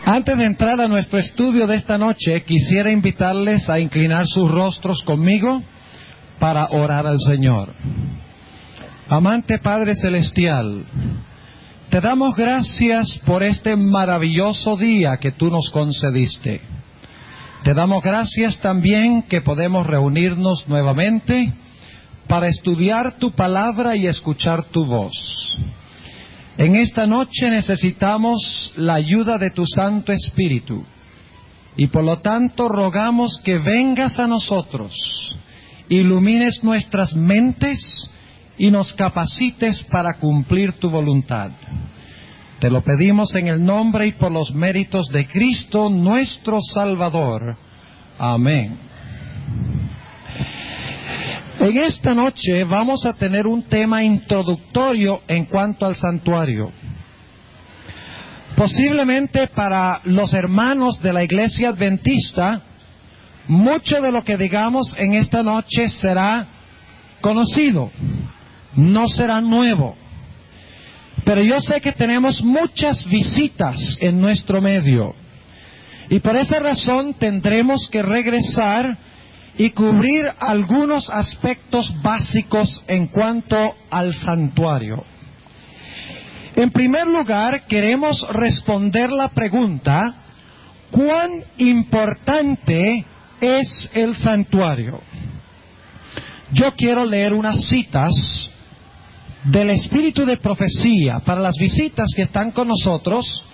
Antes de entrar a nuestro estudio de esta noche, quisiera invitarles a inclinar sus rostros conmigo para orar al Señor. Amante Padre Celestial, te damos gracias por este maravilloso día que tú nos concediste. Te damos gracias también que podemos reunirnos nuevamente para estudiar tu palabra y escuchar tu voz. En esta noche necesitamos la ayuda de tu Santo Espíritu y por lo tanto rogamos que vengas a nosotros, ilumines nuestras mentes y nos capacites para cumplir tu voluntad. Te lo pedimos en el nombre y por los méritos de Cristo nuestro Salvador. Amén. En esta noche vamos a tener un tema introductorio en cuanto al santuario. Posiblemente para los hermanos de la Iglesia Adventista, mucho de lo que digamos en esta noche será conocido, no será nuevo. Pero yo sé que tenemos muchas visitas en nuestro medio y por esa razón tendremos que regresar y cubrir algunos aspectos básicos en cuanto al santuario. En primer lugar, queremos responder la pregunta: ¿cuán importante es el santuario? Yo quiero leer unas citas del espíritu de profecía para las visitas que están con nosotros.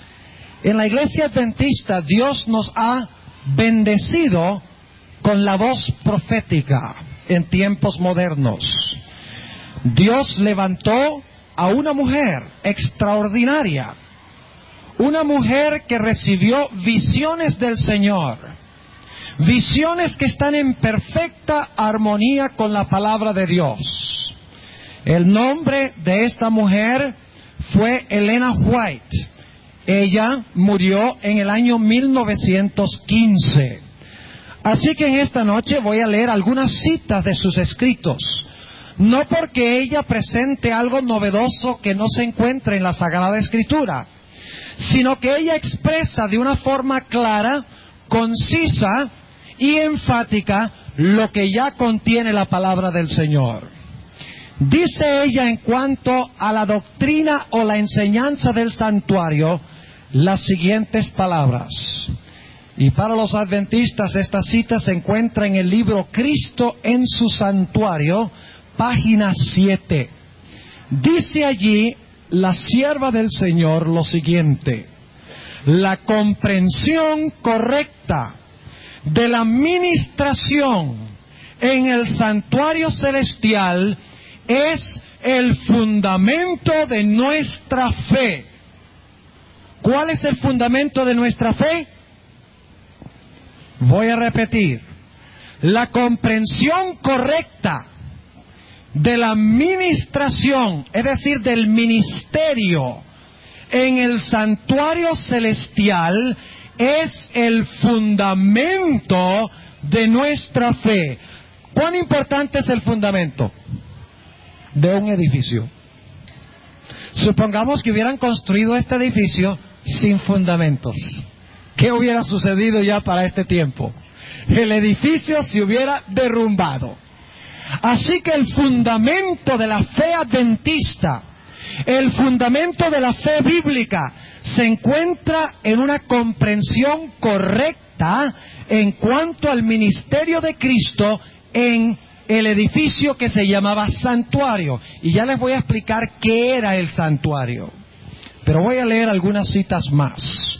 En la Iglesia Adventista Dios nos ha bendecido con la voz profética en tiempos modernos. Dios levantó a una mujer extraordinaria, una mujer que recibió visiones del Señor, visiones que están en perfecta armonía con la palabra de Dios. El nombre de esta mujer fue Elena White. Ella murió en el año 1915. Así que en esta noche voy a leer algunas citas de sus escritos. No porque ella presente algo novedoso que no se encuentre en la Sagrada Escritura, sino que ella expresa de una forma clara, concisa y enfática lo que ya contiene la palabra del Señor. Dice ella en cuanto a la doctrina o la enseñanza del santuario las siguientes palabras. Y para los adventistas esta cita se encuentra en el libro Cristo en su santuario, página 7. Dice allí la sierva del Señor lo siguiente: la comprensión correcta de la ministración en el santuario celestial es el fundamento de nuestra fe. ¿Cuál es el fundamento de nuestra fe? Voy a repetir: la comprensión correcta de la ministración, es decir, del ministerio en el santuario celestial, es el fundamento de nuestra fe. ¿Cuán importante es el fundamento de un edificio? Supongamos que hubieran construido este edificio sin fundamentos. ¿Qué hubiera sucedido ya para este tiempo? El edificio se hubiera derrumbado. Así que el fundamento de la fe adventista, el fundamento de la fe bíblica, se encuentra en una comprensión correcta en cuanto al ministerio de Cristo en el edificio que se llamaba santuario. Y ya les voy a explicar qué era el santuario. Pero voy a leer algunas citas más.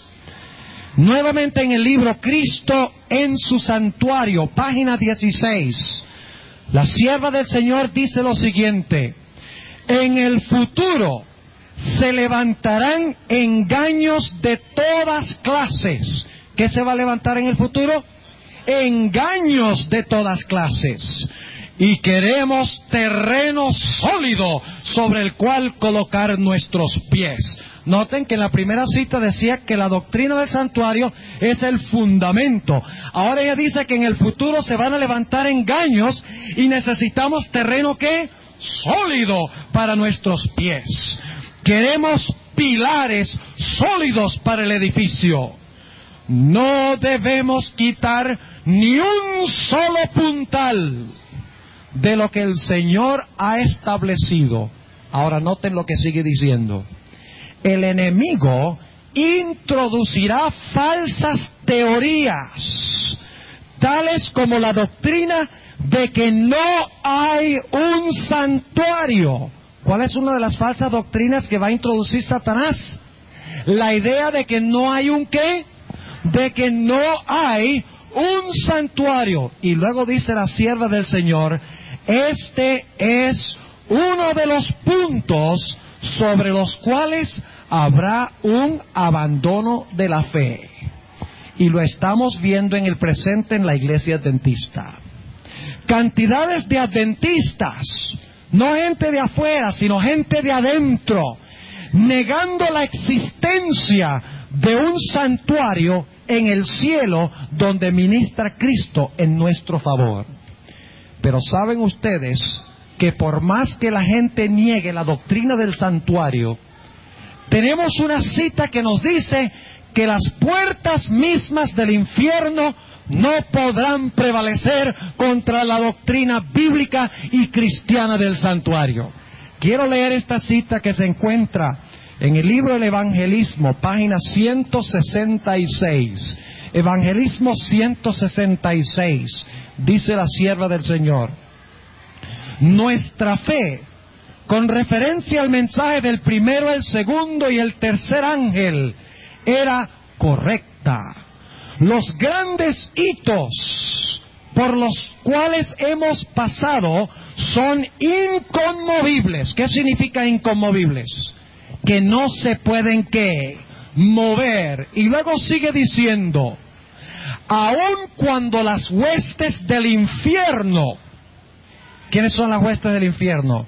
Nuevamente en el libro Cristo en su santuario, página 16. La sierva del Señor dice lo siguiente: en el futuro se levantarán engaños de todas clases. ¿Qué se va a levantar en el futuro? Engaños de todas clases. Y queremos terreno sólido sobre el cual colocar nuestros pies. Noten que en la primera cita decía que la doctrina del santuario es el fundamento. Ahora ella dice que en el futuro se van a levantar engaños y necesitamos terreno ¿qué? Sólido para nuestros pies. Queremos pilares sólidos para el edificio. no debemos quitar ni un solo puntal de lo que el Señor ha establecido. Ahora noten lo que sigue diciendo. El enemigo introducirá falsas teorías, tales como la doctrina de que no hay un santuario. ¿Cuál es una de las falsas doctrinas que va a introducir Satanás? La idea de que no hay un ¿qué? De que no hay un santuario. Y luego dice la sierva del Señor, este es uno de los puntos sobre los cuales habrá un abandono de la fe. Y lo estamos viendo en el presente en la iglesia adventista. Cantidades de adventistas, no gente de afuera, sino gente de adentro, negando la existencia de un santuario en el cielo donde ministra Cristo en nuestro favor. Pero saben ustedes que por más que la gente niegue la doctrina del santuario, tenemos una cita que nos dice que las puertas mismas del infierno no podrán prevalecer contra la doctrina bíblica y cristiana del santuario. Quiero leer esta cita que se encuentra en el libro del Evangelismo, página 166. Evangelismo 166. Dice la sierva del Señor: nuestra fe, con referencia al mensaje del primero, el segundo y el tercer ángel, era correcta. Los grandes hitos por los cuales hemos pasado son inconmovibles. ¿Qué significa inconmovibles? Que no se pueden ¿qué? Mover. Y luego sigue diciendo, aun cuando las huestes del infierno, ¿quiénes son las huestes del infierno?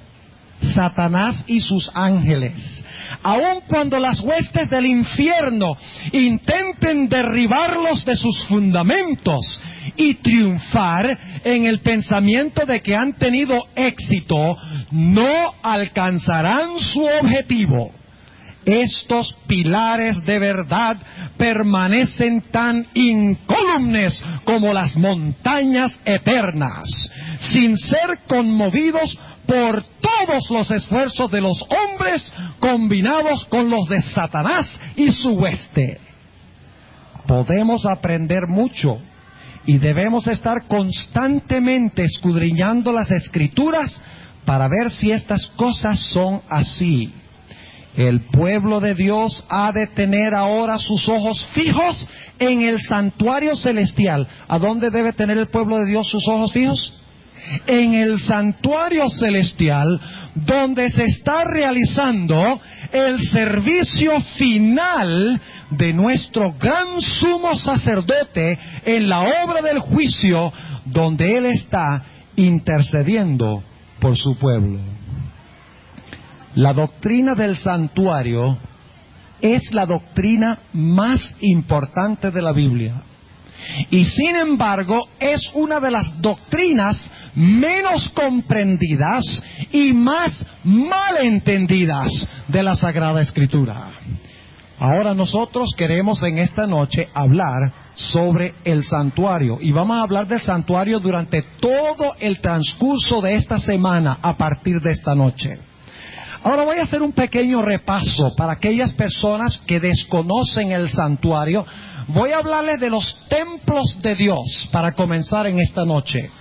Satanás y sus ángeles. Aun cuando las huestes del infierno intenten derribarlos de sus fundamentos y triunfar en el pensamiento de que han tenido éxito, no alcanzarán su objetivo. Estos pilares de verdad permanecen tan incólumes como las montañas eternas, sin ser conmovidos por todos los esfuerzos de los hombres combinados con los de Satanás y su hueste. Podemos aprender mucho y debemos estar constantemente escudriñando las Escrituras para ver si estas cosas son así. El pueblo de Dios ha de tener ahora sus ojos fijos en el santuario celestial. ¿A dónde debe tener el pueblo de Dios sus ojos fijos? En el santuario celestial, donde se está realizando el servicio final de nuestro gran sumo sacerdote en la obra del juicio, donde Él está intercediendo por su pueblo. La doctrina del santuario es la doctrina más importante de la Biblia. Y sin embargo, es una de las doctrinas menos comprendidas y más malentendidas de la Sagrada Escritura. Ahora nosotros queremos en esta noche hablar sobre el santuario. Y vamos a hablar del santuario durante todo el transcurso de esta semana a partir de esta noche. Ahora voy a hacer un pequeño repaso para aquellas personas que desconocen el santuario. Voy a hablarles de los templos de Dios para comenzar en esta noche.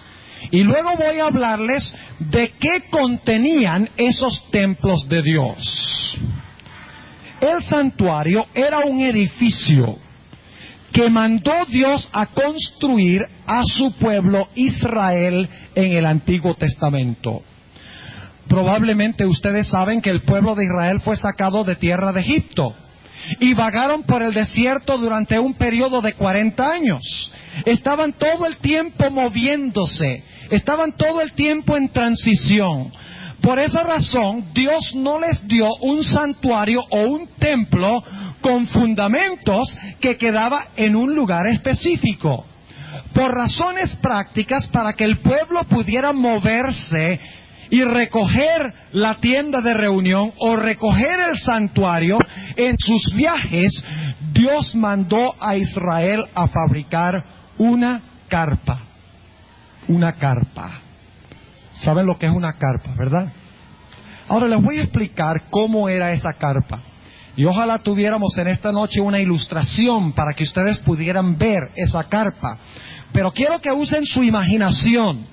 Y luego voy a hablarles de qué contenían esos templos de Dios. El santuario era un edificio que mandó Dios a construir a su pueblo Israel en el Antiguo Testamento. Probablemente ustedes saben que el pueblo de Israel fue sacado de tierra de Egipto y vagaron por el desierto durante un periodo de 40 años. Estaban todo el tiempo moviéndose, estaban todo el tiempo en transición. Por esa razón, Dios no les dio un santuario o un templo con fundamentos que quedaba en un lugar específico. Por razones prácticas, para que el pueblo pudiera moverse y recoger la tienda de reunión o recoger el santuario, en sus viajes, Dios mandó a Israel a fabricar una carpa. Una carpa. ¿Saben lo que es una carpa, verdad? Ahora les voy a explicar cómo era esa carpa. Y ojalá tuviéramos en esta noche una ilustración para que ustedes pudieran ver esa carpa. Pero quiero que usen su imaginación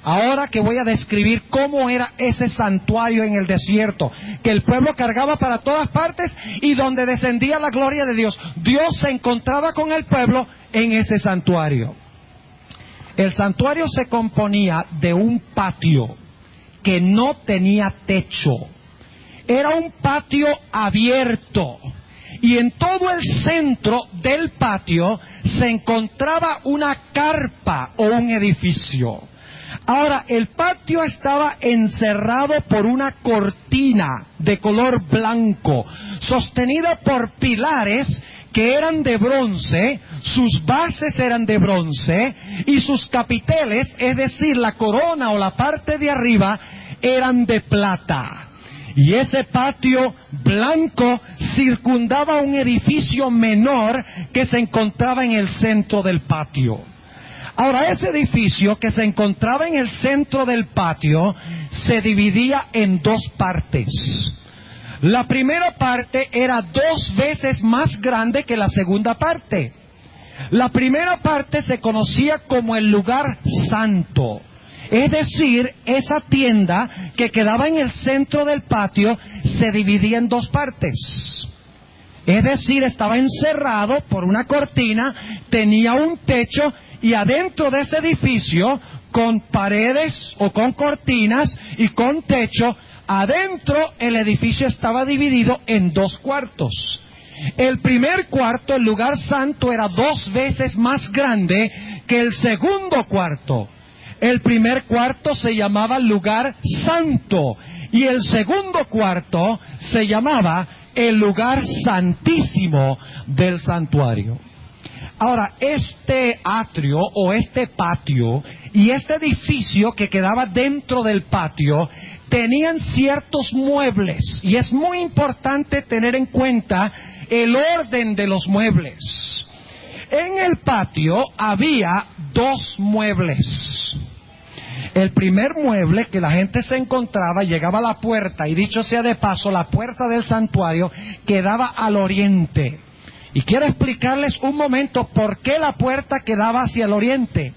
ahora que voy a describir cómo era ese santuario en el desierto, que el pueblo cargaba para todas partes y donde descendía la gloria de Dios. Dios se encontraba con el pueblo en ese santuario. El santuario se componía de un patio que no tenía techo. Era un patio abierto y en todo el centro del patio se encontraba una carpa o un edificio. Ahora, el patio estaba encerrado por una cortina de color blanco, sostenida por pilares que eran de bronce, sus bases eran de bronce y sus capiteles, es decir, la corona o la parte de arriba, eran de plata. Y ese patio blanco circundaba un edificio menor que se encontraba en el centro del patio. Ahora, ese edificio que se encontraba en el centro del patio se dividía en dos partes. La primera parte era 2 veces más grande que la segunda parte. La primera parte se conocía como el lugar santo. Es decir, esa tienda que quedaba en el centro del patio se dividía en 2 partes. Es decir, estaba encerrado por una cortina, tenía un techo y adentro de ese edificio, con paredes o con cortinas y con techo, adentro el edificio estaba dividido en 2 cuartos. El primer cuarto, el lugar santo, era 2 veces más grande que el segundo cuarto. El primer cuarto se llamaba lugar santo y el segundo cuarto se llamaba el lugar santísimo del santuario. Ahora, este atrio o este patio y este edificio que quedaba dentro del patio tenían ciertos muebles y es muy importante tener en cuenta el orden de los muebles. En el patio había 2 muebles. El primer mueble que la gente se encontraba, llegaba a la puerta, y dicho sea de paso, la puerta del santuario quedaba al oriente. Y quiero explicarles un momento por qué la puerta quedaba hacia el oriente.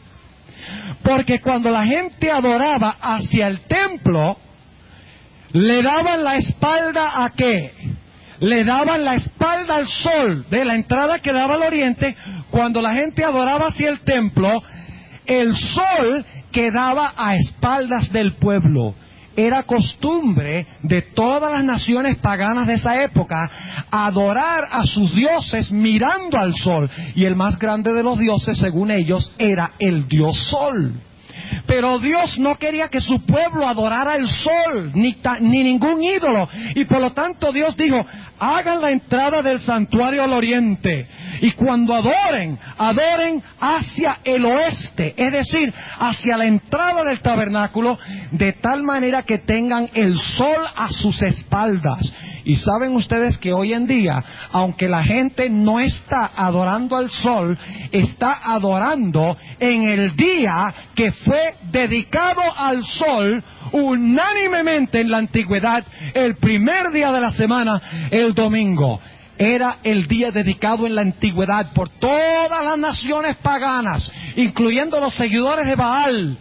Porque cuando la gente adoraba hacia el templo, le daban la espalda ¿a qué? Le daban la espalda al sol. De la entrada que daba al oriente, cuando la gente adoraba hacia el templo, el sol quedaba a espaldas del pueblo. Era costumbre de todas las naciones paganas de esa época adorar a sus dioses mirando al sol. Y el más grande de los dioses, según ellos, era el dios sol. Pero Dios no quería que su pueblo adorara el sol, ni ningún ídolo. Y por lo tanto Dios dijo, hagan la entrada del santuario al oriente. Y cuando adoren, adoren hacia el oeste, es decir, hacia la entrada del tabernáculo, de tal manera que tengan el sol a sus espaldas. Y saben ustedes que hoy en día, aunque la gente no está adorando al sol, está adorando en el día que fue dedicado al sol unánimemente en la antigüedad, el primer día de la semana, el domingo. Era el día dedicado en la antigüedad por todas las naciones paganas, incluyendo los seguidores de Baal,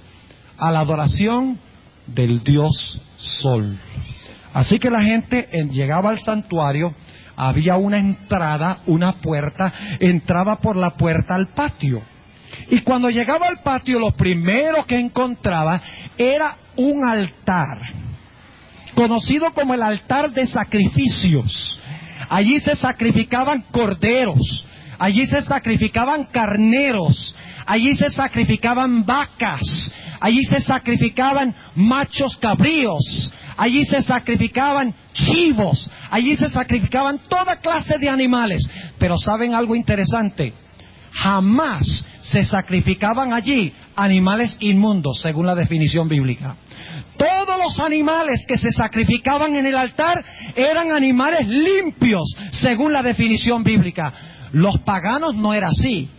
a la adoración del dios sol. Así que la gente llegaba al santuario, había una entrada, una puerta, entraba por la puerta al patio. Y cuando llegaba al patio, lo primero que encontraba era un altar, conocido como el altar de sacrificios. Allí se sacrificaban corderos, allí se sacrificaban carneros, allí se sacrificaban vacas, allí se sacrificaban machos cabríos, allí se sacrificaban chivos, allí se sacrificaban toda clase de animales. Pero ¿saben algo interesante? Jamás se sacrificaban allí animales inmundos, según la definición bíblica. Todos los animales que se sacrificaban en el altar eran animales limpios, según la definición bíblica. Los paganos no era así.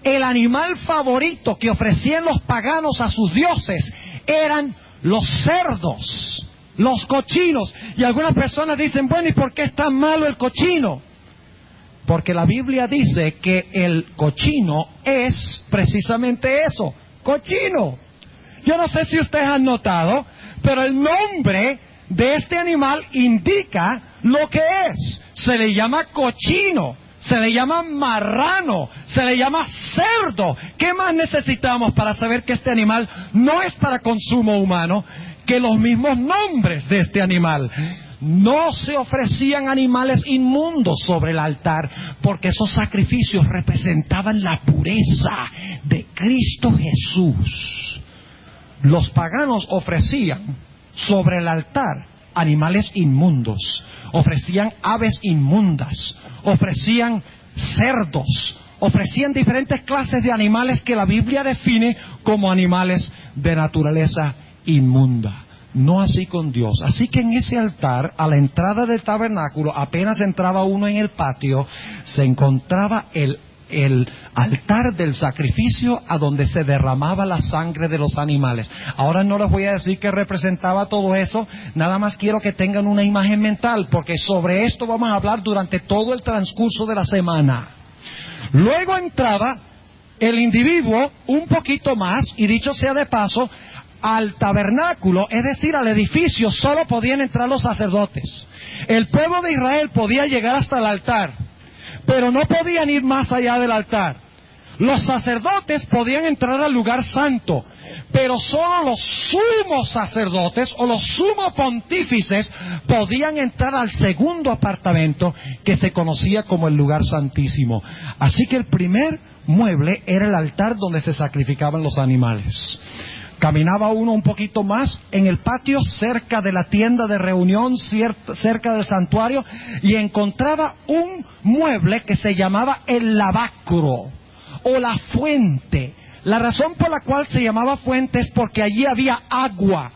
El animal favorito que ofrecían los paganos a sus dioses eran los cerdos, los cochinos. Y algunas personas dicen, bueno, ¿y por qué es tan malo el cochino? Porque la Biblia dice que el cochino es precisamente eso, cochino. Yo no sé si ustedes han notado, pero el nombre de este animal indica lo que es. Se le llama cochino, se le llama marrano, se le llama cerdo. ¿Qué más necesitamos para saber que este animal no es para consumo humano que los mismos nombres de este animal? No se ofrecían animales inmundos sobre el altar, porque esos sacrificios representaban la pureza de Cristo Jesús. Los paganos ofrecían sobre el altar animales inmundos, ofrecían aves inmundas, ofrecían cerdos, ofrecían diferentes clases de animales que la Biblia define como animales de naturaleza inmunda. No así con Dios. Así que en ese altar, a la entrada del tabernáculo, apenas entraba uno en el patio, se encontraba el altar del sacrificio a donde se derramaba la sangre de los animales. Ahora no les voy a decir qué representaba todo eso, nada más quiero que tengan una imagen mental, porque sobre esto vamos a hablar durante todo el transcurso de la semana. Luego entraba el individuo un poquito más, y dicho sea de paso, al tabernáculo, es decir, al edificio, solo podían entrar los sacerdotes. El pueblo de Israel podía llegar hasta el altar, pero no podían ir más allá del altar. Los sacerdotes podían entrar al lugar santo, pero solo los sumos sacerdotes o los sumos pontífices podían entrar al segundo apartamento, que se conocía como el lugar santísimo. Así que el primer mueble era el altar donde se sacrificaban los animales. Caminaba uno un poquito más en el patio, cerca de la tienda de reunión, cerca del santuario, y encontraba un mueble que se llamaba el lavacro o la fuente. La razón por la cual se llamaba fuente es porque allí había agua.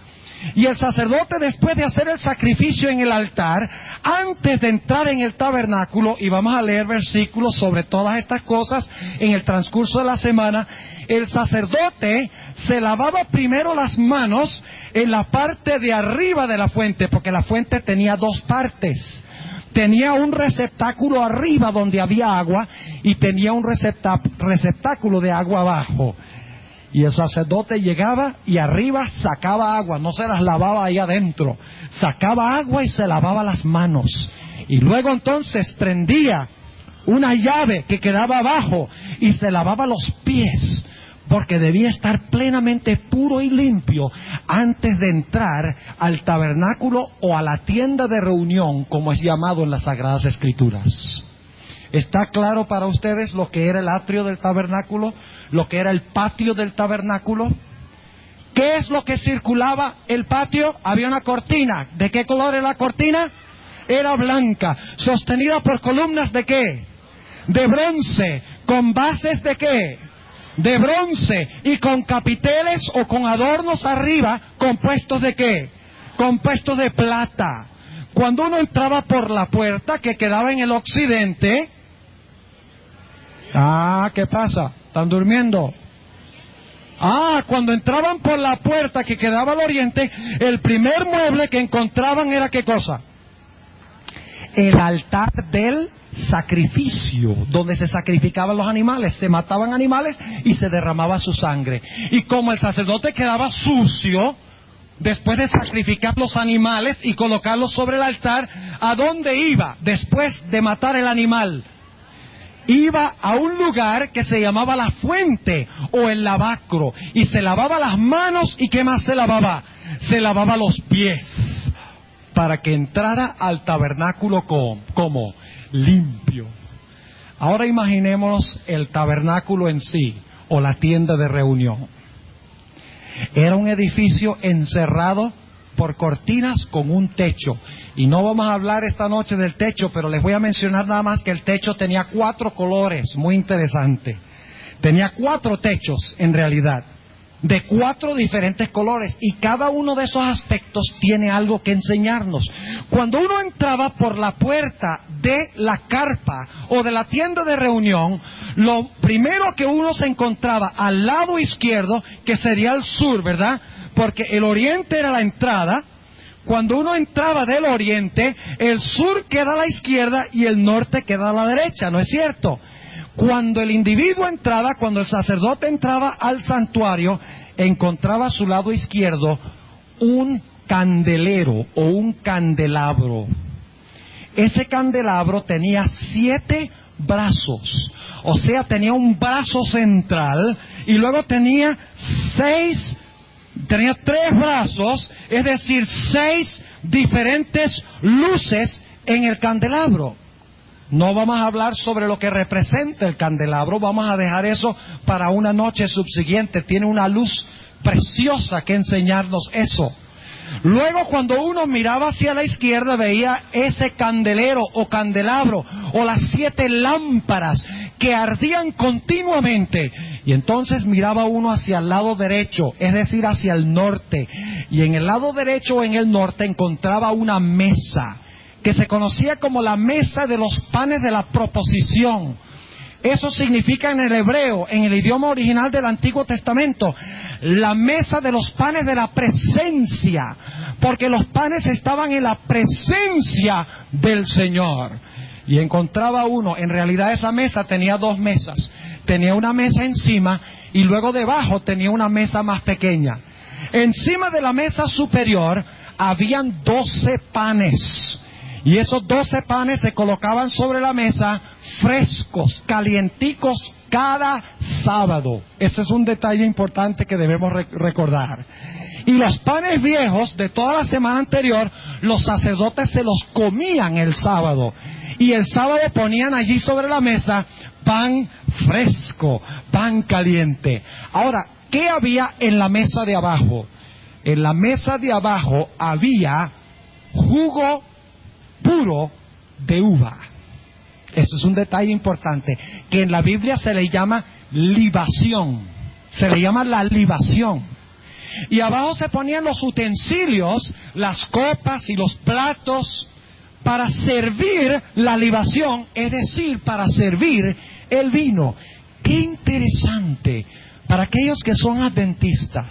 Y el sacerdote, después de hacer el sacrificio en el altar, antes de entrar en el tabernáculo, y vamos a leer versículos sobre todas estas cosas en el transcurso de la semana, el sacerdote se lavaba primero las manos en la parte de arriba de la fuente, porque la fuente tenía dos partes. Tenía un receptáculo arriba donde había agua y tenía un receptáculo de agua abajo. Y el sacerdote llegaba y arriba sacaba agua, no se las lavaba ahí adentro, sacaba agua y se lavaba las manos. Y luego entonces prendía una llave que quedaba abajo y se lavaba los pies, porque debía estar plenamente puro y limpio antes de entrar al tabernáculo o a la tienda de reunión, como es llamado en las Sagradas Escrituras. ¿Está claro para ustedes lo que era el atrio del tabernáculo? ¿Lo que era el patio del tabernáculo? ¿Qué es lo que circulaba el patio? Había una cortina. ¿De qué color era la cortina? Era blanca. ¿Sostenida por columnas de qué? De bronce. ¿Con bases de qué? De bronce. Y con capiteles o con adornos arriba, compuestos de qué? Compuestos de plata. Cuando uno entraba por la puerta que quedaba en el occidente... ¿qué pasa? ¿Están durmiendo? Cuando entraban por la puerta que quedaba al oriente, el primer mueble que encontraban era ¿qué cosa? El altar del sacrificio, donde se sacrificaban los animales, se mataban animales y se derramaba su sangre. Y como el sacerdote quedaba sucio, después de sacrificar los animales y colocarlos sobre el altar, ¿a dónde iba después de matar el animal? Iba a un lugar que se llamaba la fuente o el lavacro, y se lavaba las manos. ¿Y qué más se lavaba? Se lavaba los pies, para que entrara al tabernáculo como limpio. Ahora imaginémonos el tabernáculo en sí, o la tienda de reunión. Era un edificio encerrado por cortinas con un techo. Y no vamos a hablar esta noche del techo, pero les voy a mencionar nada más que el techo tenía 4 colores, muy interesante. Tenía 4 techos en realidad. de 4 diferentes colores, y cada uno de esos aspectos tiene algo que enseñarnos. Cuando uno entraba por la puerta de la carpa o de la tienda de reunión, lo primero que uno se encontraba al lado izquierdo, que sería el sur, ¿verdad? Porque el oriente era la entrada. Cuando uno entraba del oriente, el sur queda a la izquierda y el norte queda a la derecha, ¿no es cierto? Cuando el individuo entraba, cuando el sacerdote entraba al santuario, encontraba a su lado izquierdo un candelero o un candelabro. Ese candelabro tenía 7 brazos, o sea, tenía un brazo central y luego tenía 3 brazos, es decir, 6 diferentes luces en el candelabro. No vamos a hablar sobre lo que representa el candelabro, vamos a dejar eso para una noche subsiguiente. Tiene una luz preciosa que enseñarnos eso. Luego, cuando uno miraba hacia la izquierda, veía ese candelero o candelabro o las 7 lámparas que ardían continuamente. Y entonces miraba uno hacia el lado derecho, es decir, hacia el norte. Y en el lado derecho o en el norte encontraba una mesa que se conocía como la mesa de los panes de la proposición. Eso significa en el hebreo, en el idioma original del Antiguo Testamento, la mesa de los panes de la presencia, porque los panes estaban en la presencia del Señor. Y encontraba uno, en realidad esa mesa tenía 2 mesas, tenía una mesa encima y luego debajo tenía una mesa más pequeña. Encima de la mesa superior habían 12 panes. Y esos 12 panes se colocaban sobre la mesa frescos, calienticos, cada sábado. Ese es un detalle importante que debemos recordar. Y los panes viejos de toda la semana anterior, los sacerdotes se los comían el sábado. Y el sábado ponían allí sobre la mesa pan fresco, pan caliente. Ahora, ¿qué había en la mesa de abajo? En la mesa de abajo había jugo puro de uva. Eso es un detalle importante, que en la Biblia se le llama libación, se le llama la libación. Y abajo se ponían los utensilios, las copas y los platos para servir la libación, es decir, para servir el vino. ¡Qué interesante! Para aquellos que son adventistas,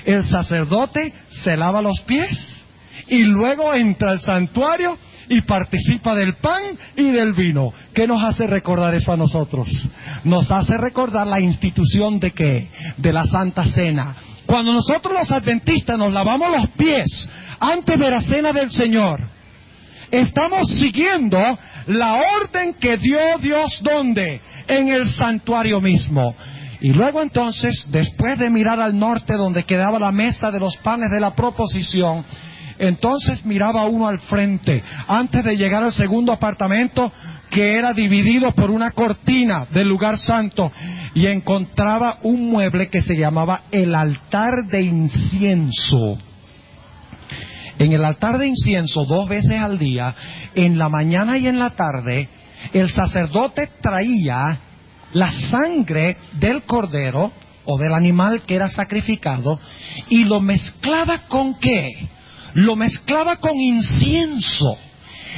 el sacerdote se lava los pies y luego entra al santuario y participa del pan y del vino. ¿Qué nos hace recordar eso a nosotros? Nos hace recordar la institución de ¿qué? De la Santa Cena. Cuando nosotros los adventistas nos lavamos los pies antes de la Cena del Señor, estamos siguiendo la orden que dio Dios, ¿dónde? En el santuario mismo. Y luego entonces, después de mirar al norte donde quedaba la mesa de los panes de la proposición, entonces miraba uno al frente, antes de llegar al segundo apartamento, que era dividido por una cortina del lugar santo, y encontraba un mueble que se llamaba el altar de incienso. En el altar de incienso, 2 veces al día, en la mañana y en la tarde, el sacerdote traía la sangre del cordero o del animal que era sacrificado y lo mezclaba ¿con qué? Lo mezclaba con incienso.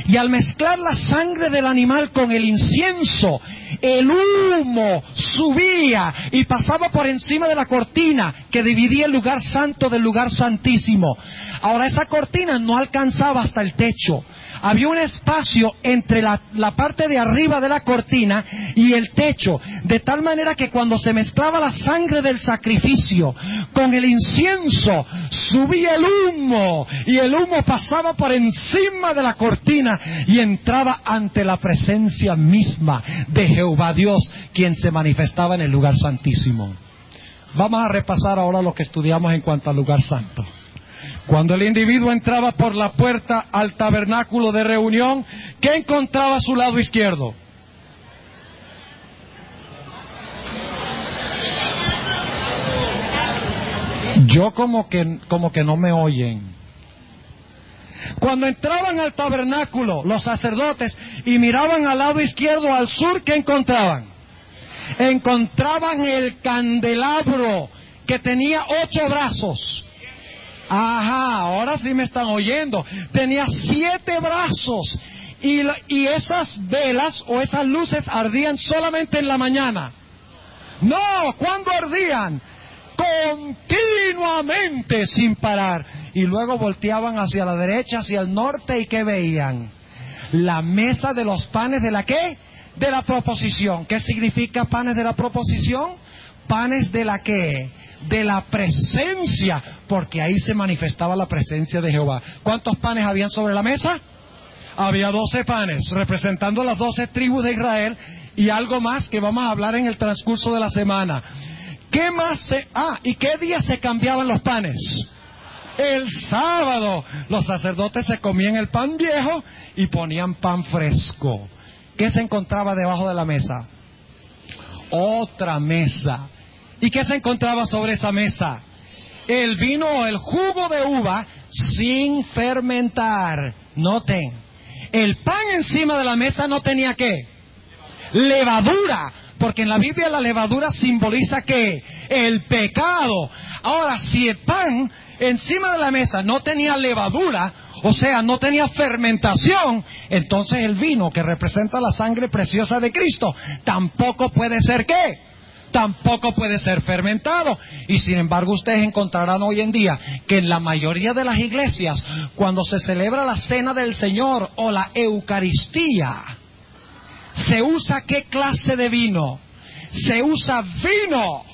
Y al mezclar la sangre del animal con el incienso, el humo subía y pasaba por encima de la cortina que dividía el lugar santo del lugar santísimo. Ahora, esa cortina no alcanzaba hasta el techo. Había un espacio entre la parte de arriba de la cortina y el techo, de tal manera que cuando se mezclaba la sangre del sacrificio con el incienso, subía el humo, y el humo pasaba por encima de la cortina y entraba ante la presencia misma de Jehová Dios, quien se manifestaba en el lugar santísimo. Vamos a repasar ahora lo que estudiamos en cuanto al lugar santo. Cuando el individuo entraba por la puerta al tabernáculo de reunión, ¿qué encontraba a su lado izquierdo? Yo como que no me oyen. Cuando entraban al tabernáculo los sacerdotes y miraban al lado izquierdo, al sur, ¿qué encontraban? Encontraban el candelabro que tenía 8 brazos. Ajá, ahora sí me están oyendo. Tenía 7 brazos. Y esas velas o esas luces ardían solamente en la mañana. No, ¿cuándo ardían? Continuamente, sin parar. Y luego volteaban hacia la derecha, hacia el norte, ¿y qué veían? La mesa de los panes de la ¿qué? De la proposición. ¿Qué significa panes de la proposición? Panes de la ¿qué? De la presencia, porque ahí se manifestaba la presencia de Jehová. ¿Cuántos panes habían sobre la mesa? Había 12 panes, representando las 12 tribus de Israel, y algo más que vamos a hablar en el transcurso de la semana. ¿Qué más ¿y qué día se cambiaban los panes? El sábado. Los sacerdotes se comían el pan viejo y ponían pan fresco. ¿Qué se encontraba debajo de la mesa? Otra mesa. ¿Y qué se encontraba sobre esa mesa? El vino o el jugo de uva sin fermentar. Noten, el pan encima de la mesa no tenía ¿qué? Levadura. Porque en la Biblia la levadura simboliza ¿qué? El pecado. Ahora, si el pan encima de la mesa no tenía levadura, o sea, no tenía fermentación, entonces el vino, que representa la sangre preciosa de Cristo, tampoco puede ser ¿qué? Tampoco puede ser fermentado. Y sin embargo ustedes encontrarán hoy en día que en la mayoría de las iglesias, cuando se celebra la cena del Señor o la Eucaristía, se usa ¿qué clase de vino? Se usa vino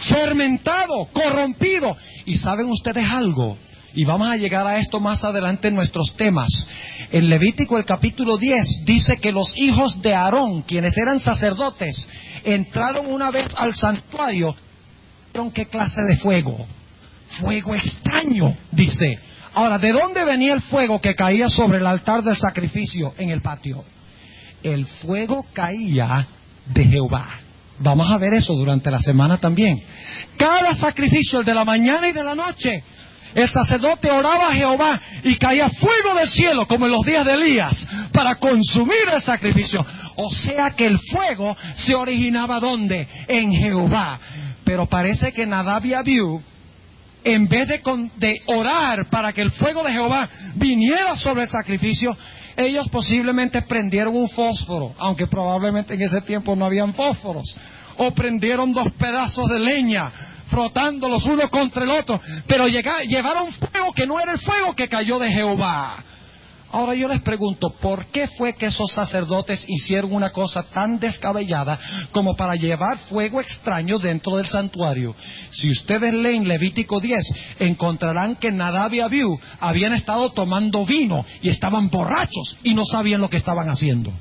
fermentado, corrompido. Y ¿saben ustedes algo? Y vamos a llegar a esto más adelante en nuestros temas. En Levítico el capítulo 10 dice que los hijos de Aarón, quienes eran sacerdotes, entraron una vez al santuario. ¿Vieron qué clase de fuego? Fuego extraño, dice. Ahora, ¿de dónde venía el fuego que caía sobre el altar del sacrificio en el patio? El fuego caía de Jehová. Vamos a ver eso durante la semana también. Cada sacrificio, el de la mañana y de la noche, el sacerdote oraba a Jehová y caía fuego del cielo, como en los días de Elías, para consumir el sacrificio. O sea que el fuego se originaba ¿dónde? En Jehová. Pero parece que Nadab y Abiú, en vez de orar para que el fuego de Jehová viniera sobre el sacrificio, ellos posiblemente prendieron un fósforo, aunque probablemente en ese tiempo no habían fósforos, o prendieron 2 pedazos de leña, frotándolos uno contra el otro, pero llevaron fuego que no era el fuego que cayó de Jehová. Ahora yo les pregunto, ¿por qué fue que esos sacerdotes hicieron una cosa tan descabellada como para llevar fuego extraño dentro del santuario? Si ustedes leen Levítico 10, encontrarán que Nadab y Abiú habían estado tomando vino y estaban borrachos y no sabían lo que estaban haciendo.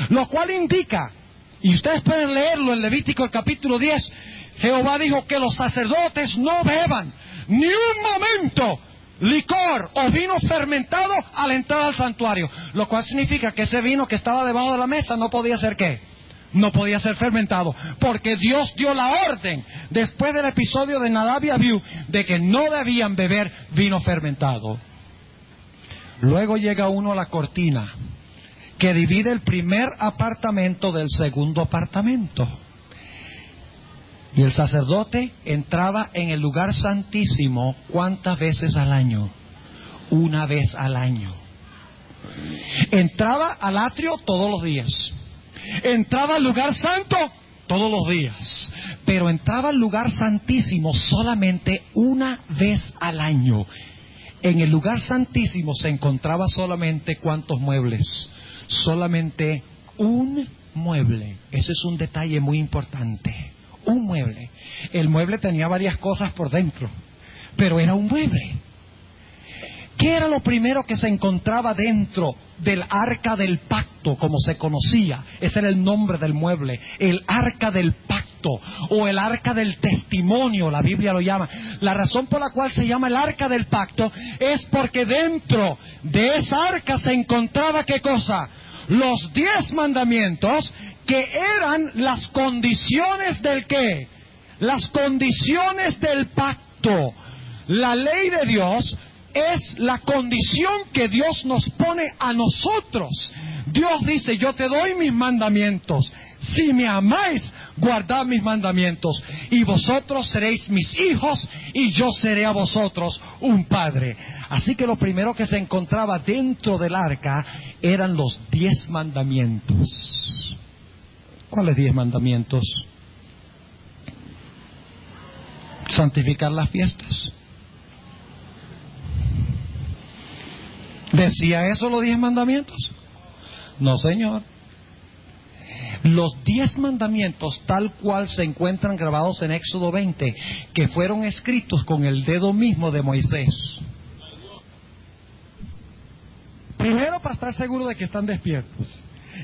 Lo cual indica, y ustedes pueden leerlo en Levítico el capítulo 10, Jehová dijo que los sacerdotes no beban ni un momento licor o vino fermentado al entrar al santuario, lo cual significa que ese vino que estaba debajo de la mesa no podía ser ¿qué? No podía ser fermentado, porque Dios dio la orden después del episodio de Nadab y Abiú de que no debían beber vino fermentado. Luego llega uno a la cortina que divide el primer apartamento del segundo apartamento. Y el sacerdote entraba en el lugar santísimo, ¿cuántas veces al año? Una vez al año. Entraba al atrio todos los días. Entraba al lugar santo todos los días. Pero entraba al lugar santísimo solamente una vez al año. En el lugar santísimo se encontraba solamente ¿cuántos muebles? Solamente un mueble. Ese es un detalle muy importante. Un mueble. El mueble tenía varias cosas por dentro, pero era un mueble. ¿Qué era lo primero que se encontraba dentro del arca del pacto, como se conocía? Ese era el nombre del mueble, el arca del pacto, o el arca del testimonio, la Biblia lo llama. La razón por la cual se llama el arca del pacto es porque dentro de esa arca se encontraba ¿qué cosa? Los 10 mandamientos, que eran las condiciones del ¿qué? Las condiciones del pacto. La ley de Dios es la condición que Dios nos pone a nosotros Dios dice, yo te doy mis mandamientos. Si me amáis, guardad mis mandamientos. Y vosotros seréis mis hijos, y yo seré a vosotros un padre. Así que lo primero que se encontraba dentro del arca eran los 10 mandamientos. ¿Cuáles 10 mandamientos? Santificar las fiestas. ¿Decía eso los 10 mandamientos? No, señor. Los 10 mandamientos, tal cual se encuentran grabados en Éxodo 20, que fueron escritos con el dedo mismo de Moisés. Primero, para estar seguro de que están despiertos.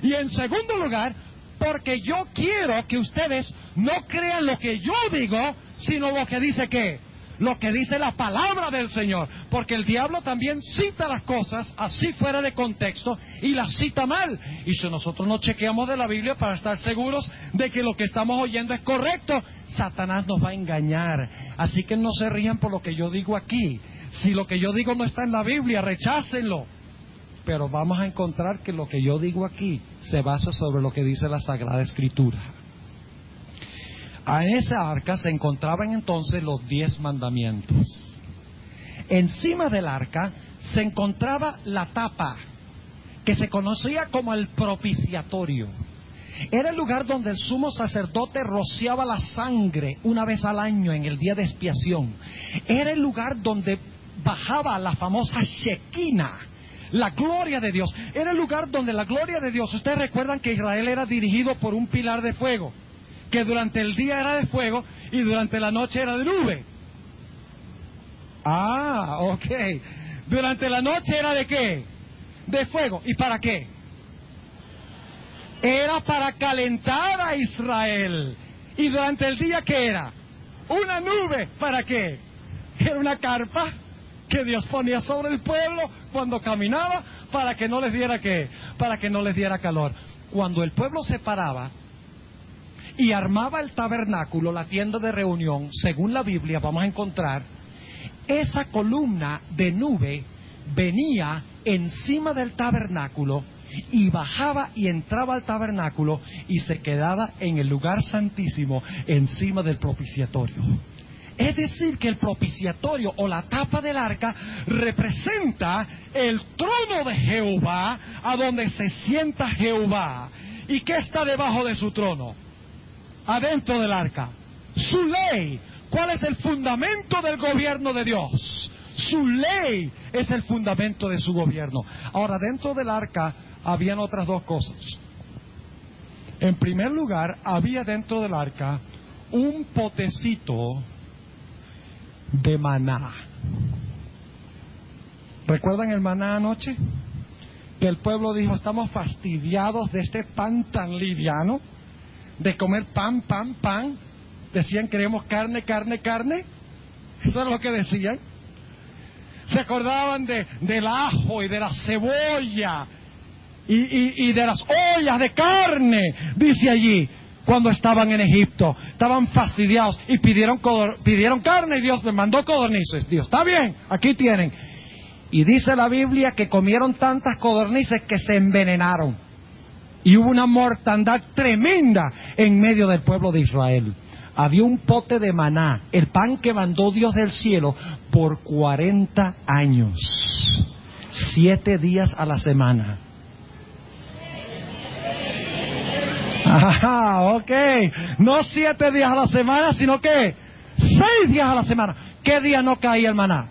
Y en segundo lugar, porque yo quiero que ustedes no crean lo que yo digo, sino lo que dice ¿qué? Lo que dice la palabra del Señor. Porque el diablo también cita las cosas así fuera de contexto y las cita mal. Y si nosotros no chequeamos de la Biblia para estar seguros de que lo que estamos oyendo es correcto, Satanás nos va a engañar. Así que no se rían por lo que yo digo aquí. Si lo que yo digo no está en la Biblia, rechácenlo. Pero vamos a encontrar que lo que yo digo aquí se basa sobre lo que dice la Sagrada Escritura. En esa arca se encontraban entonces los 10 mandamientos. Encima del arca se encontraba la tapa, que se conocía como el propiciatorio. Era el lugar donde el sumo sacerdote rociaba la sangre una vez al año en el día de expiación. Era el lugar donde bajaba la famosa Shekinah, la gloria de Dios. Era el lugar donde la gloria de Dios, ustedes recuerdan que Israel era dirigido por un pilar de fuego, que durante el día era de fuego y durante la noche era de nube. Ok. Durante la noche era de ¿qué? De fuego. ¿Y para qué? Era para calentar a Israel. ¿Y durante el día qué era? Una nube. ¿Para qué? Era una carpa que Dios ponía sobre el pueblo cuando caminaba para que no les diera ¿qué? Para que no les diera calor. Cuando el pueblo se paraba y armaba el tabernáculo, la tienda de reunión, según la Biblia vamos a encontrar, esa columna de nube venía encima del tabernáculo y bajaba y entraba al tabernáculo y se quedaba en el lugar santísimo encima del propiciatorio. Es decir, que el propiciatorio o la tapa del arca representa el trono de Jehová, a donde se sienta Jehová. ¿Y qué está debajo de su trono? Adentro del arca, su ley. ¿Cuál es el fundamento del gobierno de Dios? Su ley es el fundamento de su gobierno. Ahora, dentro del arca habían otras dos cosas. En primer lugar, había dentro del arca un potecito de maná. ¿Recuerdan el maná anoche? Que el pueblo dijo, estamos fastidiados de este pan tan liviano, de comer pan, pan, pan. Decían, queremos carne, carne, carne. Eso es lo que decían. Se acordaban del ajo y de la cebolla y de las ollas de carne, dice allí, cuando estaban en Egipto. Estaban fastidiados y pidieron carne y Dios les mandó codornices. Dios, está bien, aquí tienen. Y dice la Biblia que comieron tantas codornices que se envenenaron. Y hubo una mortandad tremenda en medio del pueblo de Israel. Había un pote de maná, el pan que mandó Dios del cielo por 40 años, 7 días a la semana. Ok, no 7 días a la semana, sino que 6 días a la semana. ¿Qué día no caía el maná?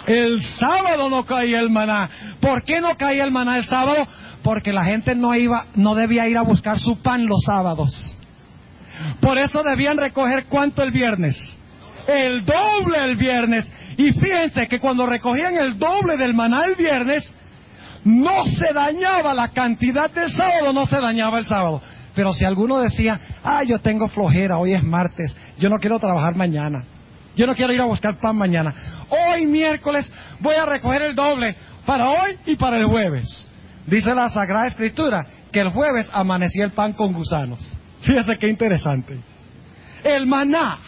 El sábado no caía el maná. ¿Por qué no caía el maná el sábado? Porque la gente no debía ir a buscar su pan los sábados. Por eso debían recoger ¿cuánto el viernes? El doble el viernes. Y fíjense que cuando recogían el doble del maná el viernes, no se dañaba la cantidad del sábado, no se dañaba el sábado. Pero si alguno decía, yo tengo flojera, hoy es martes, yo no quiero trabajar mañana, yo no quiero ir a buscar pan mañana, hoy miércoles voy a recoger el doble para hoy y para el jueves. Dice la Sagrada Escritura que el jueves amanecía el pan con gusanos. Fíjese qué interesante. El maná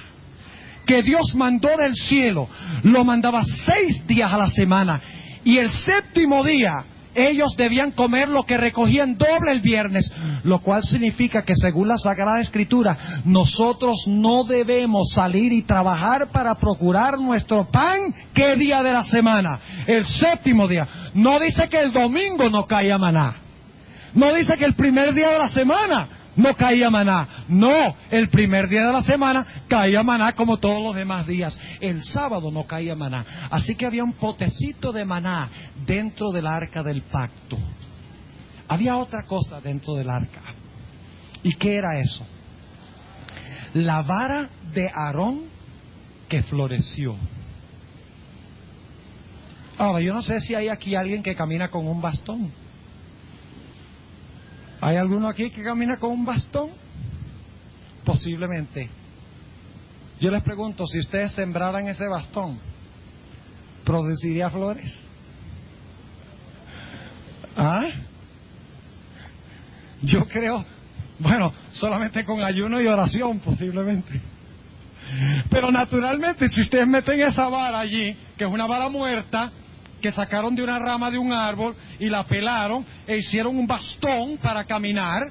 que Dios mandó del cielo lo mandaba 6 días a la semana, y el séptimo día ellos debían comer lo que recogían doble el viernes, lo cual significa que según la Sagrada Escritura, nosotros no debemos salir y trabajar para procurar nuestro pan. ¿Qué día de la semana? El séptimo día. No dice que el domingo no caía maná. No dice que el primer día de la semana no caía maná. No, el primer día de la semana caía maná como todos los demás días. El sábado no caía maná. Así que había un potecito de maná dentro del arca del pacto. Había otra cosa dentro del arca. ¿Y qué era eso? La vara de Aarón que floreció. Ahora, yo no sé si hay aquí alguien que camina con un bastón. ¿Hay alguno aquí que camina con un bastón? Posiblemente. Yo les pregunto, si ustedes sembraran ese bastón, ¿produciría flores? ¿Ah? Yo creo, bueno, solamente con ayuno y oración posiblemente. Pero naturalmente, si ustedes meten esa vara allí, que es una vara muerta, que sacaron de una rama de un árbol y la pelaron e hicieron un bastón para caminar,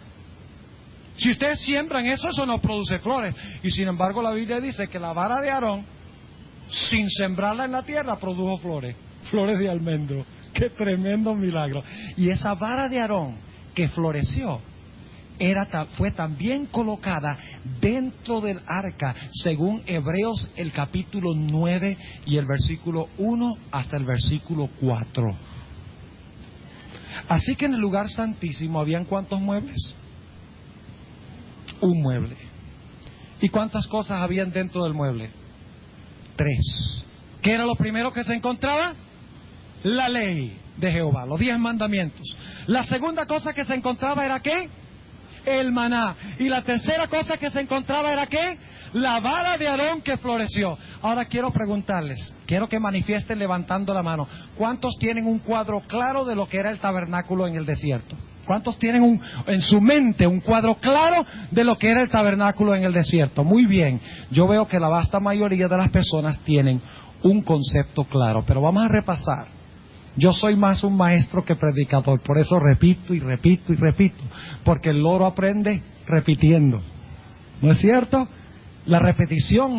si ustedes siembran eso, eso no produce flores. Y sin embargo la Biblia dice que la vara de Aarón, sin sembrarla en la tierra, produjo flores, flores de almendro. ¡Qué tremendo milagro! Y esa vara de Aarón que floreció fue también colocada dentro del arca, según Hebreos el capítulo 9 y el versículo 1 hasta el versículo 4. Así que en el lugar santísimo habían ¿cuántos muebles? Un mueble. ¿Y cuántas cosas habían dentro del mueble? 3. ¿Qué era lo primero que se encontraba? La ley de Jehová, los 10 mandamientos. La segunda cosa que se encontraba era ¿qué? El maná. Y la tercera cosa que se encontraba era ¿qué? La vara de Aarón que floreció. Ahora quiero preguntarles, quiero que manifiesten levantando la mano, ¿cuántos tienen un cuadro claro de lo que era el tabernáculo en el desierto? ¿Cuántos tienen en su mente un cuadro claro de lo que era el tabernáculo en el desierto? Muy bien, yo veo que la vasta mayoría de las personas tienen un concepto claro, pero vamos a repasar. Yo soy más un maestro que predicador, por eso repito y repito y repito, porque el loro aprende repitiendo, ¿no es cierto? La repetición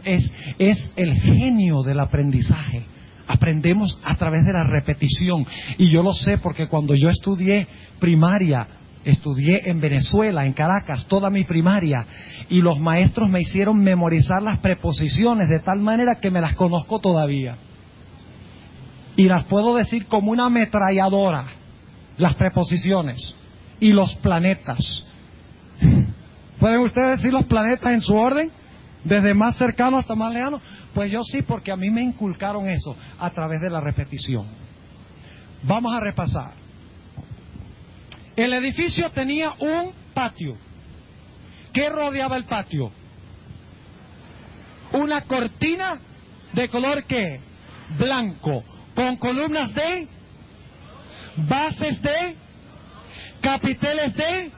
es el genio del aprendizaje. Aprendemos a través de la repetición, y yo lo sé porque cuando yo estudié primaria, estudié en Venezuela, en Caracas, toda mi primaria, y los maestros me hicieron memorizar las preposiciones de tal manera que me las conozco todavía. Y las puedo decir como una ametralladora, las preposiciones y los planetas. ¿Pueden ustedes decir los planetas en su orden? Desde más cercano hasta más lejano. Pues yo sí, porque a mí me inculcaron eso a través de la repetición. Vamos a repasar. El edificio tenía un patio. ¿Qué rodeaba el patio? Una cortina de color ¿qué? Blanco. Con columnas de, bases de, capiteles de.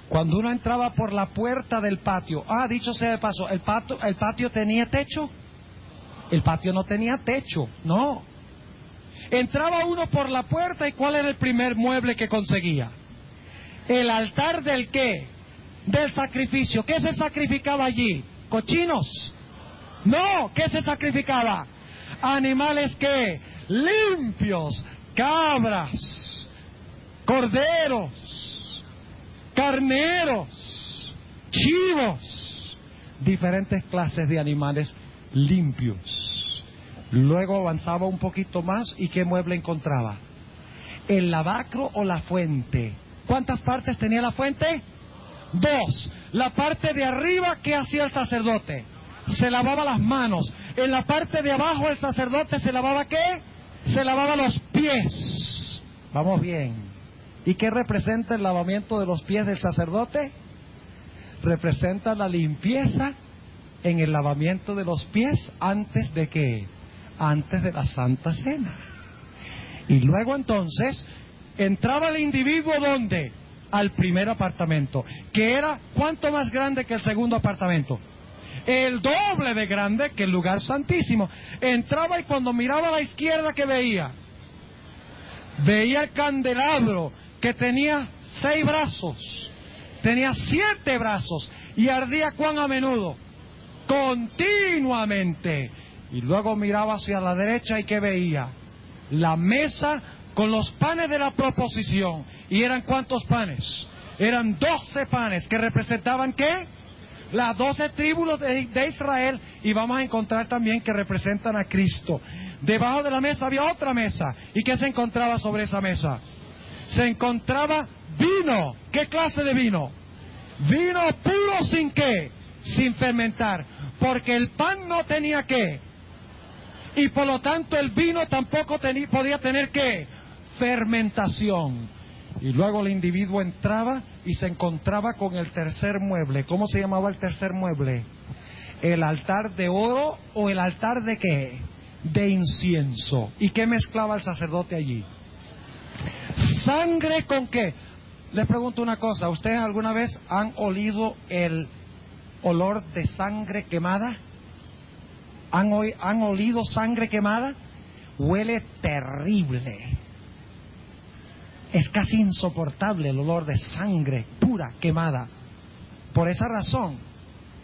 Cuando uno entraba por la puerta del patio, dicho sea de paso, ¿el patio tenía techo? El patio no tenía techo, no. Entraba uno por la puerta y ¿cuál era el primer mueble que conseguía? El altar del ¿qué? Del sacrificio. ¿Qué se sacrificaba allí? ¿Cochinos? No, ¿qué se sacrificaba? Animales que limpios, cabras, corderos, carneros, chivos, diferentes clases de animales limpios. Luego avanzaba un poquito más y ¿qué mueble encontraba? El lavacro o la fuente. ¿Cuántas partes tenía la fuente? 2. La parte de arriba, ¿qué hacía el sacerdote? Se lavaba las manos. En la parte de abajo el sacerdote se lavaba ¿qué? Se lavaba los pies. Vamos bien. ¿Y qué representa el lavamiento de los pies del sacerdote? Representa la limpieza en el lavamiento de los pies antes de ¿qué? Antes de la Santa Cena. Y luego entonces entraba el individuo ¿dónde? Al primer apartamento, que era ¿cuánto más grande que el segundo apartamento? El doble de grande que el lugar santísimo. Entraba y cuando miraba a la izquierda, ¿qué veía? veía el candelabro que tenía 6 brazos, tenía 7 brazos y ardía cuán a menudo, continuamente. Y luego miraba hacia la derecha y ¿qué veía? La mesa con los panes de la proposición. ¿Y eran cuántos panes? Eran 12 panes que representaban ¿qué? Las 12 tribus de Israel, y vamos a encontrar también que representan a Cristo. Debajo de la mesa había otra mesa. ¿Y qué se encontraba sobre esa mesa? Se encontraba vino. ¿Qué clase de vino? Vino puro, ¿sin qué? Sin fermentar. Porque el pan no tenía qué. Y por lo tanto el vino tampoco podía tener qué. Fermentación. Y luego el individuo entraba y se encontraba con el tercer mueble. ¿Cómo se llamaba el tercer mueble? El altar de oro, o el altar de qué? De incienso. ¿Y qué mezclaba el sacerdote allí? ¿Sangre con qué? Les pregunto una cosa, ¿ustedes alguna vez han olido el olor de sangre quemada? ¿Han olido sangre quemada? Huele terrible. Es casi insoportable el olor de sangre pura quemada. Por esa razón,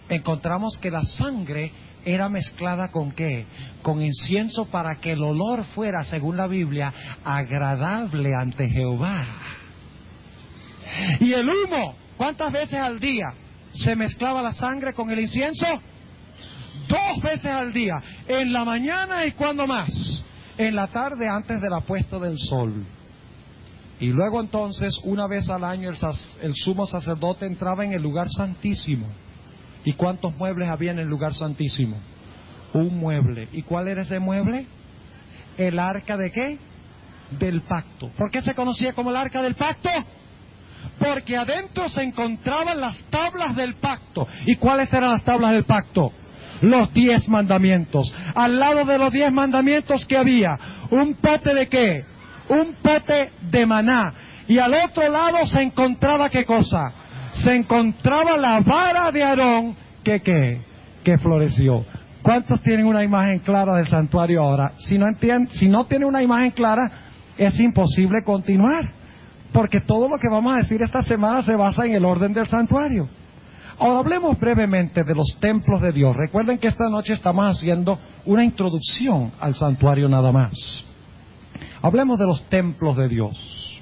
encontramos que la sangre era mezclada con ¿qué? Con incienso, para que el olor fuera, según la Biblia, agradable ante Jehová. Y el humo, ¿cuántas veces al día se mezclaba la sangre con el incienso? 2 veces al día, en la mañana y ¿cuándo más? En la tarde, antes de la puesta del sol. Y luego entonces, una vez al año, el sumo sacerdote entraba en el lugar santísimo. ¿Y cuántos muebles había en el lugar santísimo? Un mueble. ¿Y cuál era ese mueble? ¿El arca de qué? Del pacto. ¿Por qué se conocía como el arca del pacto? Porque adentro se encontraban las tablas del pacto. ¿Y cuáles eran las tablas del pacto? Los 10 mandamientos. Al lado de los 10 mandamientos, ¿qué había? ¿Un pote de qué? Un pote de maná. Y al otro lado se encontraba ¿qué cosa? Se encontraba la vara de Aarón que floreció. ¿Cuántos tienen una imagen clara del santuario ahora? Si no tiene una imagen clara, es imposible continuar, porque todo lo que vamos a decir esta semana se basa en el orden del santuario. Ahora hablemos brevemente de los templos de Dios. Recuerden que esta noche estamos haciendo una introducción al santuario nada más. Hablemos de los templos de Dios.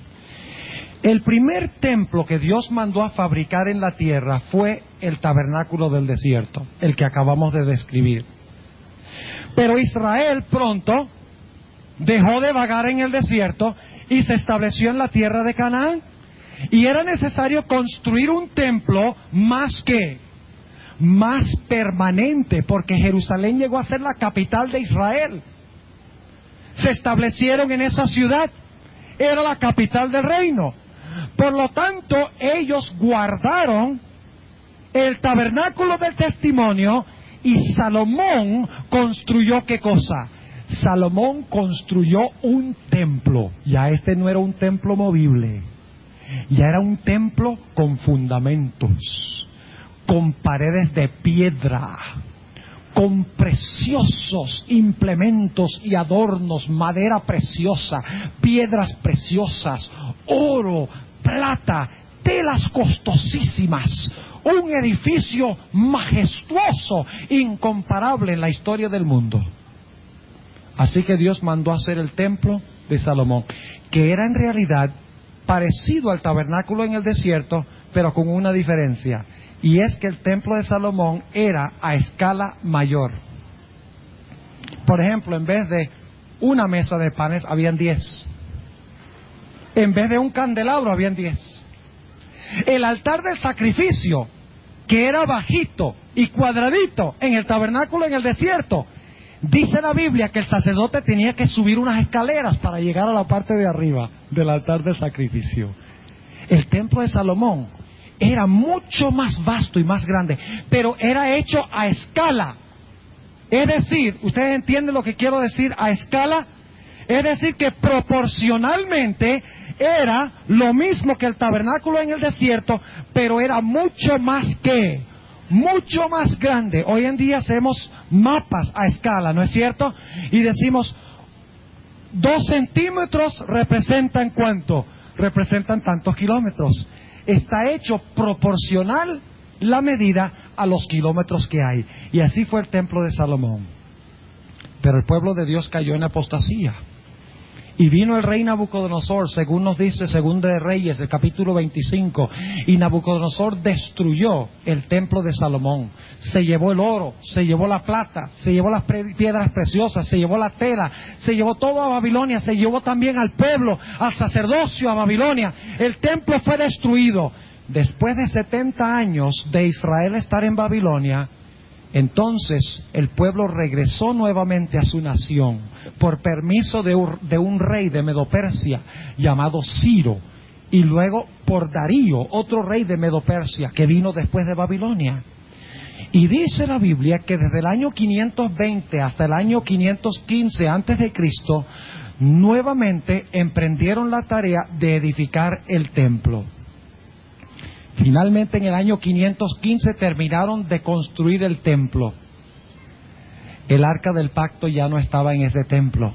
El primer templo que Dios mandó a fabricar en la tierra fue el tabernáculo del desierto, el que acabamos de describir. Pero Israel pronto dejó de vagar en el desierto y se estableció en la tierra de Canaán. Y era necesario construir un templo más permanente, porque Jerusalén llegó a ser la capital de Israel. Se establecieron en esa ciudad, era la capital del reino. Por lo tanto, ellos guardaron el tabernáculo del testimonio, y Salomón construyó ¿qué cosa? Salomón construyó un templo. Ya este no era un templo movible, ya era un templo con fundamentos, con paredes de piedra, con preciosos implementos y adornos, madera preciosa, piedras preciosas, oro, plata, telas costosísimas, un edificio majestuoso, incomparable en la historia del mundo. Así que Dios mandó hacer el templo de Salomón, que era en realidad parecido al tabernáculo en el desierto, pero con una diferencia. Y es que el templo de Salomón era a escala mayor. Por ejemplo, en vez de una mesa de panes, habían 10. En vez de un candelabro, habían 10. El altar del sacrificio, que era bajito y cuadradito en el tabernáculo en el desierto, dice la Biblia que el sacerdote tenía que subir unas escaleras para llegar a la parte de arriba del altar del sacrificio. El templo de Salomón era mucho más vasto y más grande, pero era hecho a escala. Es decir, ¿ustedes entienden lo que quiero decir a escala? Es decir, que proporcionalmente era lo mismo que el tabernáculo en el desierto, pero era mucho más grande. Hoy en día hacemos mapas a escala, ¿no es cierto? Y decimos, 2 centímetros representan ¿cuánto? Representan tantos kilómetros. Está hecho proporcional la medida a los kilómetros que hay. Y así fue el templo de Salomón. Pero el pueblo de Dios cayó en apostasía. Y vino el rey Nabucodonosor, según nos dice Segunda de Reyes, el capítulo 25, y Nabucodonosor destruyó el templo de Salomón. Se llevó el oro, se llevó la plata, se llevó las piedras preciosas, se llevó la tela, se llevó todo a Babilonia, se llevó también al pueblo, al sacerdocio a Babilonia. El templo fue destruido. Después de 70 años de Israel estar en Babilonia, entonces el pueblo regresó nuevamente a su nación por permiso de un rey de Medo-Persia llamado Ciro, y luego por Darío, otro rey de Medo-Persia que vino después de Babilonia. Y dice la Biblia que desde el año 520 hasta el año 515 antes de Cristo, nuevamente emprendieron la tarea de edificar el templo. Finalmente en el año 515 terminaron de construir el templo. El arca del pacto ya no estaba en ese templo,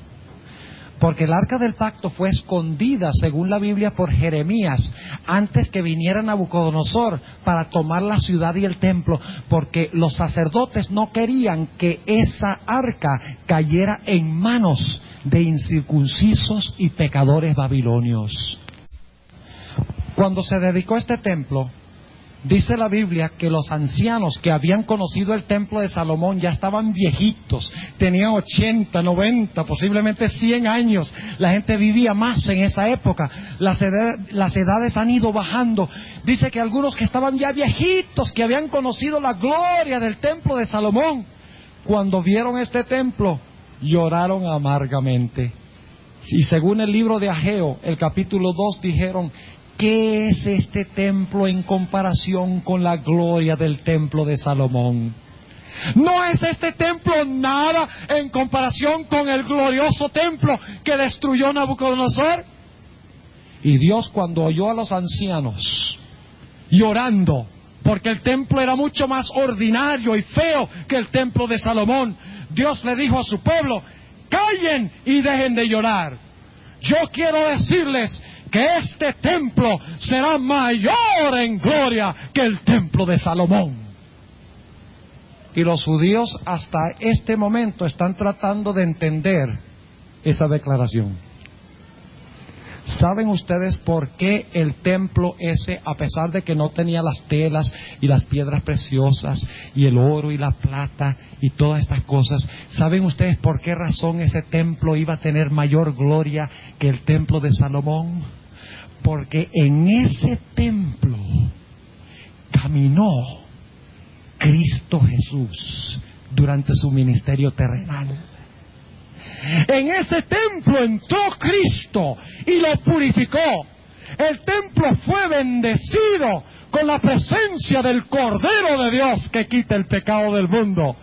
porque el arca del pacto fue escondida, según la Biblia, por Jeremías, antes que viniera Nabucodonosor para tomar la ciudad y el templo, porque los sacerdotes no querían que esa arca cayera en manos de incircuncisos y pecadores babilonios. Cuando se dedicó este templo, dice la Biblia que los ancianos que habían conocido el templo de Salomón ya estaban viejitos, tenían 80, 90, posiblemente 100 años. La gente vivía más en esa época, las edades han ido bajando. Dice que algunos que estaban ya viejitos, que habían conocido la gloria del templo de Salomón, cuando vieron este templo, lloraron amargamente. Y según el libro de Ageo, el capítulo 2, dijeron: ¿qué es este templo en comparación con la gloria del templo de Salomón? ¿No es este templo nada en comparación con el glorioso templo que destruyó Nabucodonosor? Y Dios, cuando oyó a los ancianos llorando, porque el templo era mucho más ordinario y feo que el templo de Salomón, Dios le dijo a su pueblo: callen y dejen de llorar. Yo quiero decirles que este templo será mayor en gloria que el templo de Salomón. Y los judíos hasta este momento están tratando de entender esa declaración. ¿Saben ustedes por qué el templo ese, a pesar de que no tenía las telas y las piedras preciosas y el oro y la plata y todas estas cosas, ¿saben ustedes por qué razón ese templo iba a tener mayor gloria que el templo de Salomón? Porque en ese templo caminó Cristo Jesús durante su ministerio terrenal. En ese templo entró Cristo y lo purificó. El templo fue bendecido con la presencia del Cordero de Dios que quita el pecado del mundo.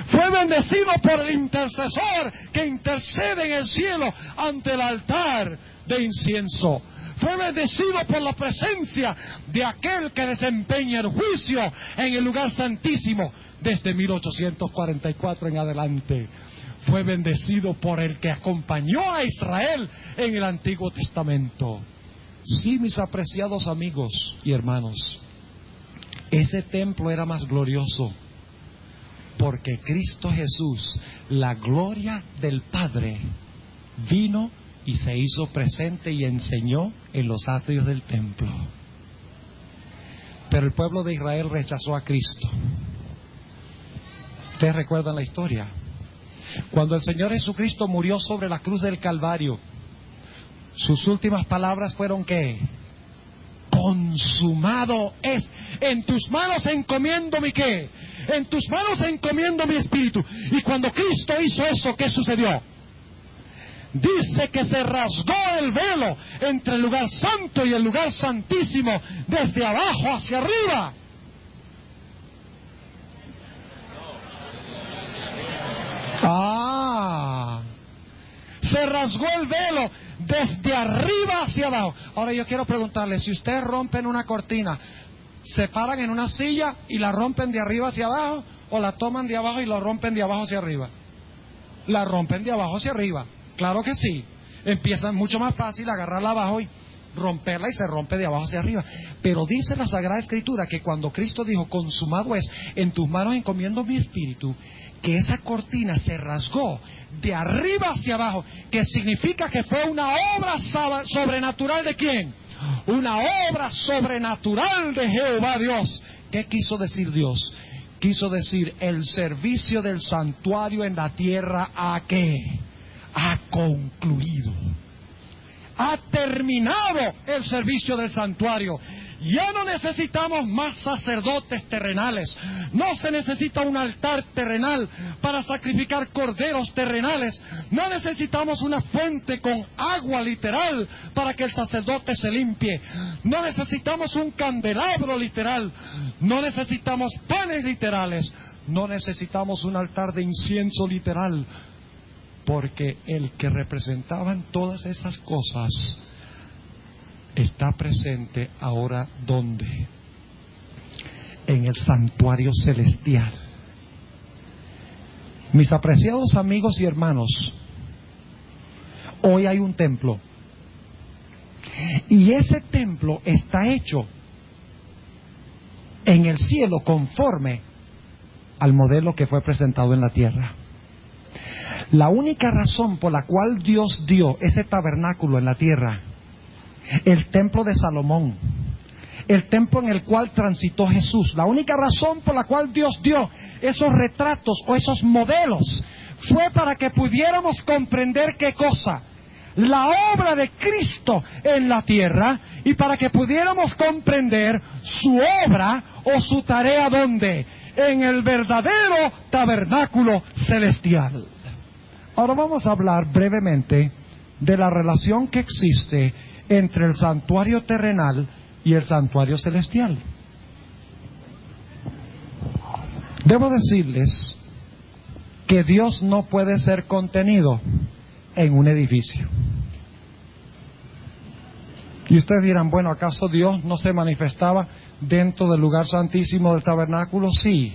Fue bendecido por el intercesor que intercede en el cielo ante el altar de incienso. Fue bendecido por la presencia de aquel que desempeña el juicio en el lugar santísimo desde 1844 en adelante. Fue bendecido por el que acompañó a Israel en el Antiguo Testamento. Sí, mis apreciados amigos y hermanos, ese templo era más glorioso porque Cristo Jesús, la gloria del Padre, vino y se hizo presente y enseñó en los atrios del templo. Pero el pueblo de Israel rechazó a Cristo. Ustedes recuerdan la historia. Cuando el Señor Jesucristo murió sobre la cruz del Calvario, sus últimas palabras fueron ¿qué? Consumado es. En tus manos encomiendo mi ¿qué? En tus manos encomiendo mi espíritu. Y cuando Cristo hizo eso, ¿qué sucedió? Dice que se rasgó el velo entre el lugar santo y el lugar santísimo, desde abajo hacia arriba. Se rasgó el velo desde arriba hacia abajo. Ahora yo quiero preguntarle, si ustedes rompen una cortina, ¿se paran en una silla y la rompen de arriba hacia abajo? ¿O la toman de abajo y la rompen de abajo hacia arriba? La rompen de abajo hacia arriba, claro que sí. empieza mucho más fácil agarrarla abajo y romperla, y se rompe de abajo hacia arriba. Pero dice la Sagrada Escritura que cuando Cristo dijo, consumado es, en tus manos encomiendo mi espíritu, que esa cortina se rasgó de arriba hacia abajo, que significa que fue una obra sobrenatural ¿de quién? Una obra sobrenatural de Jehová Dios. ¿Qué quiso decir Dios? Quiso decir, el servicio del santuario en la tierra, ¿a qué? Ha concluido. Ha terminado el servicio del santuario. Ya no necesitamos más sacerdotes terrenales. No se necesita un altar terrenal para sacrificar corderos terrenales. No necesitamos una fuente con agua literal para que el sacerdote se limpie. No necesitamos un candelabro literal. No necesitamos panes literales. No necesitamos un altar de incienso literal. Porque el que representaban todas esas cosas está presente ahora, ¿dónde? En el santuario celestial. Mis apreciados amigos y hermanos, hoy hay un templo. Y ese templo está hecho en el cielo conforme al modelo que fue presentado en la tierra. La única razón por la cual Dios dio ese tabernáculo en la tierra, el templo de Salomón, el templo en el cual transitó Jesús, la única razón por la cual Dios dio esos retratos o esos modelos fue para que pudiéramos comprender ¿qué cosa? La obra de Cristo en la tierra, y para que pudiéramos comprender su obra o su tarea ¿dónde? En el verdadero tabernáculo celestial. Ahora vamos a hablar brevemente de la relación que existe entre el santuario terrenal y el santuario celestial. Debo decirles que Dios no puede ser contenido en un edificio. Y ustedes dirán, bueno, ¿acaso Dios no se manifestaba dentro del lugar santísimo del tabernáculo? Sí,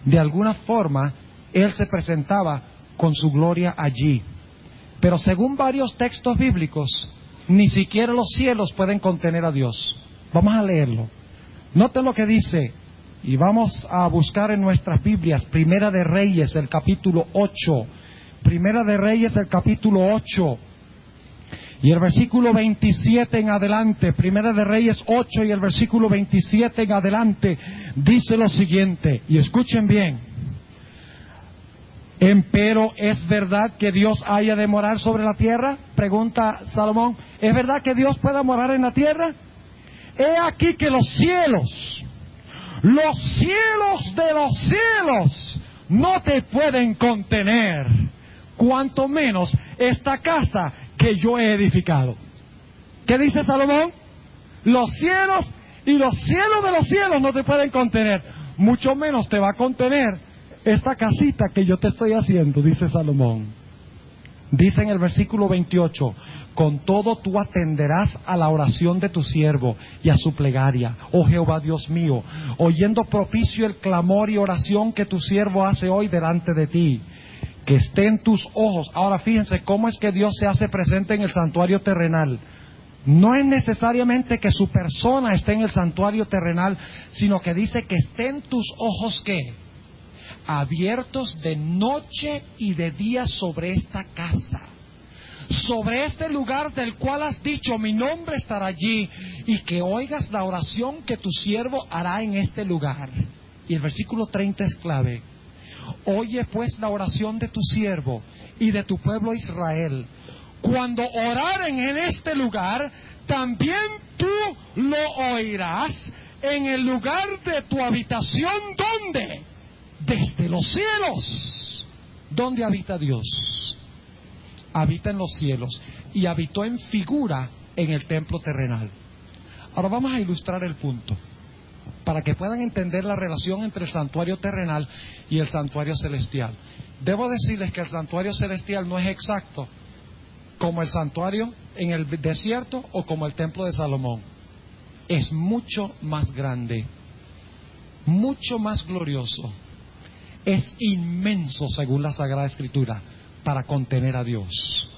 de alguna forma Él se presentaba con su gloria allí. Pero según varios textos bíblicos, ni siquiera los cielos pueden contener a Dios. Vamos a leerlo. Noten lo que dice, y vamos a buscar en nuestras Biblias, Primera de Reyes, el capítulo 8. Primera de Reyes, el capítulo 8. Y el versículo 27 en adelante, Primera de Reyes 8 y el versículo 27 en adelante, dice lo siguiente, y escuchen bien. Empero, ¿es verdad que Dios haya de morar sobre la tierra? Pregunta Salomón. ¿Es verdad que Dios pueda morar en la tierra? He aquí que los cielos de los cielos, no te pueden contener, cuanto menos esta casa que yo he edificado. ¿Qué dice Salomón? Los cielos y los cielos de los cielos no te pueden contener, mucho menos te va a contener esta casita que yo te estoy haciendo, dice Salomón. Dice en el versículo 28, con todo tú atenderás a la oración de tu siervo y a su plegaria, oh Jehová Dios mío, oyendo propicio el clamor y oración que tu siervo hace hoy delante de ti, que esté en tus ojos. Ahora fíjense cómo es que Dios se hace presente en el santuario terrenal. No es necesariamente que su persona esté en el santuario terrenal, sino que dice que esté en tus ojos, ¿qué? Abiertos de noche y de día sobre esta casa, sobre este lugar del cual has dicho, mi nombre estará allí, y que oigas la oración que tu siervo hará en este lugar. Y el versículo 30 es clave. Oye pues la oración de tu siervo y de tu pueblo Israel. Cuando oraren en este lugar, también tú lo oirás en el lugar de tu habitación. ¿Dónde? Desde los cielos. ¿Dónde habita Dios? Habita en los cielos, y habitó en figura en el templo terrenal. Ahora vamos a ilustrar el punto, para que puedan entender la relación entre el santuario terrenal y el santuario celestial. Debo decirles que el santuario celestial no es exacto como el santuario en el desierto o como el templo de Salomón. Es mucho más grande, mucho más glorioso. Es inmenso según la Sagrada Escritura para contener a Dios.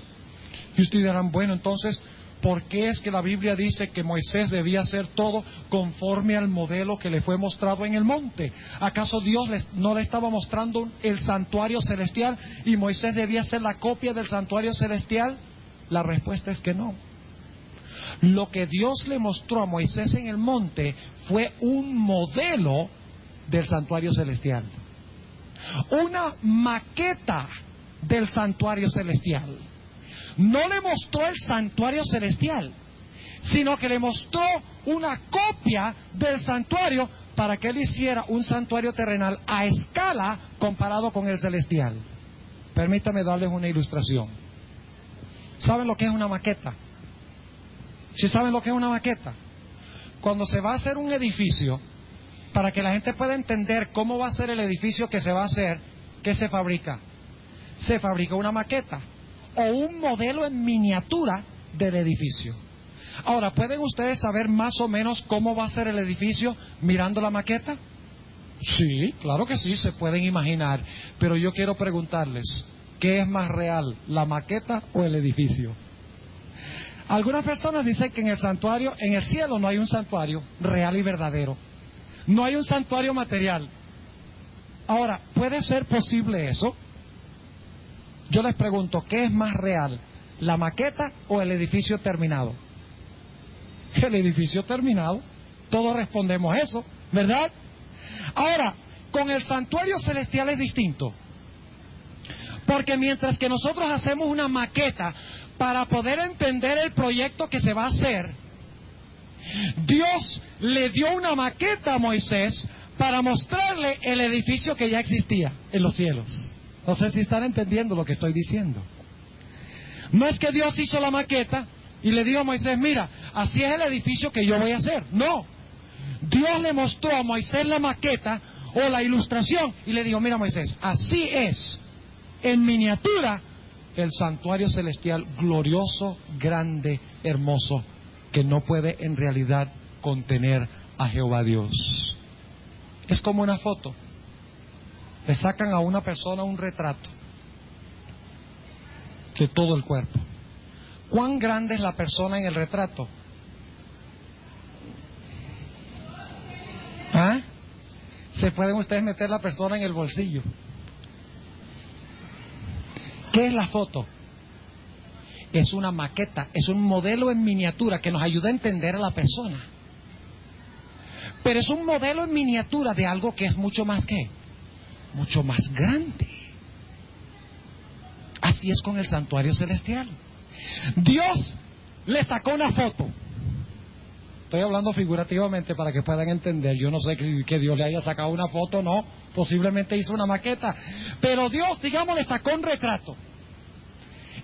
Y ustedes dirán, bueno, entonces, ¿por qué es que la Biblia dice que Moisés debía hacer todo conforme al modelo que le fue mostrado en el monte? ¿Acaso Dios no le estaba mostrando el santuario celestial y Moisés debía hacer la copia del santuario celestial? La respuesta es que no. Lo que Dios le mostró a Moisés en el monte fue un modelo del santuario celestial, una maqueta del santuario celestial. No le mostró el santuario celestial, sino que le mostró una copia del santuario para que él hiciera un santuario terrenal a escala comparado con el celestial. Permítame darles una ilustración. ¿Saben lo que es una maqueta? ¿Sí saben lo que es una maqueta? Cuando se va a hacer un edificio, para que la gente pueda entender cómo va a ser el edificio que se va a hacer, ¿qué se fabrica? Se fabrica una maqueta o un modelo en miniatura del edificio. Ahora, ¿pueden ustedes saber más o menos cómo va a ser el edificio mirando la maqueta? Sí, claro que sí, se pueden imaginar. Pero yo quiero preguntarles, ¿qué es más real, la maqueta o el edificio? Algunas personas dicen que en el santuario, en el cielo no hay un santuario real y verdadero. No hay un santuario material. Ahora, ¿puede ser posible eso? Yo les pregunto, ¿qué es más real, la maqueta o el edificio terminado? El edificio terminado. Todos respondemos eso, ¿verdad? Ahora, con el santuario celestial es distinto. Porque mientras que nosotros hacemos una maqueta para poder entender el proyecto que se va a hacer, Dios le dio una maqueta a Moisés para mostrarle el edificio que ya existía en los cielos. No sé si están entendiendo lo que estoy diciendo. No es que Dios hizo la maqueta y le dijo a Moisés, mira, así es el edificio que yo voy a hacer. No. Dios le mostró a Moisés la maqueta o la ilustración y le dijo, mira Moisés, así es, en miniatura, el santuario celestial glorioso, grande, hermoso, que no puede en realidad contener a Jehová Dios. Es como una foto. Le sacan a una persona un retrato de todo el cuerpo. ¿Cuán grande es la persona en el retrato? ¿Ah? ¿Se pueden ustedes meter la persona en el bolsillo? ¿Qué es la foto? Es una maqueta, es un modelo en miniatura que nos ayuda a entender a la persona. Pero es un modelo en miniatura de algo que es mucho más que, mucho más grande. Así es con el santuario celestial. Dios le sacó una foto. Estoy hablando figurativamente para que puedan entender. Yo no sé que Dios le haya sacado una foto, no. Posiblemente hizo una maqueta. Pero Dios, digamos, le sacó un retrato.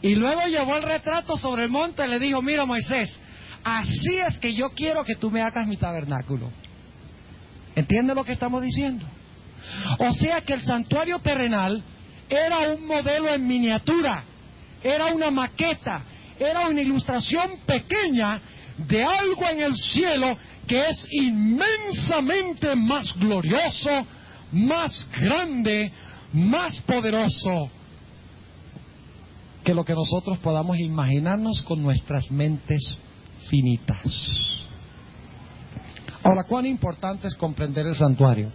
Y luego llevó el retrato sobre el monte y le dijo, mira Moisés, así es que yo quiero que tú me hagas mi tabernáculo. ¿Entiende lo que estamos diciendo? O sea que el santuario terrenal era un modelo en miniatura, era una maqueta, era una ilustración pequeña de algo en el cielo que es inmensamente más glorioso, más grande, más poderoso que lo que nosotros podamos imaginarnos con nuestras mentes finitas. Ahora, ¿cuán importante es comprender el santuario?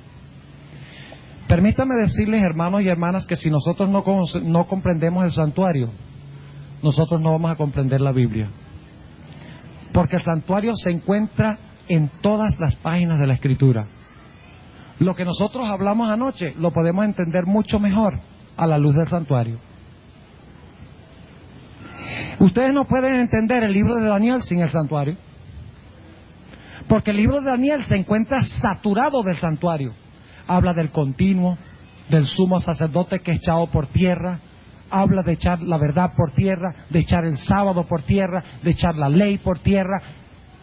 Permítame decirles, hermanos y hermanas, que si nosotros no comprendemos el santuario, nosotros no vamos a comprender la Biblia. Porque el santuario se encuentra en todas las páginas de la Escritura. Lo que nosotros hablamos anoche lo podemos entender mucho mejor a la luz del santuario. Ustedes no pueden entender el libro de Daniel sin el santuario. Porque el libro de Daniel se encuentra saturado del santuario. Habla del continuo, del sumo sacerdote que es echado por tierra. Habla de echar la verdad por tierra, de echar el sábado por tierra, de echar la ley por tierra.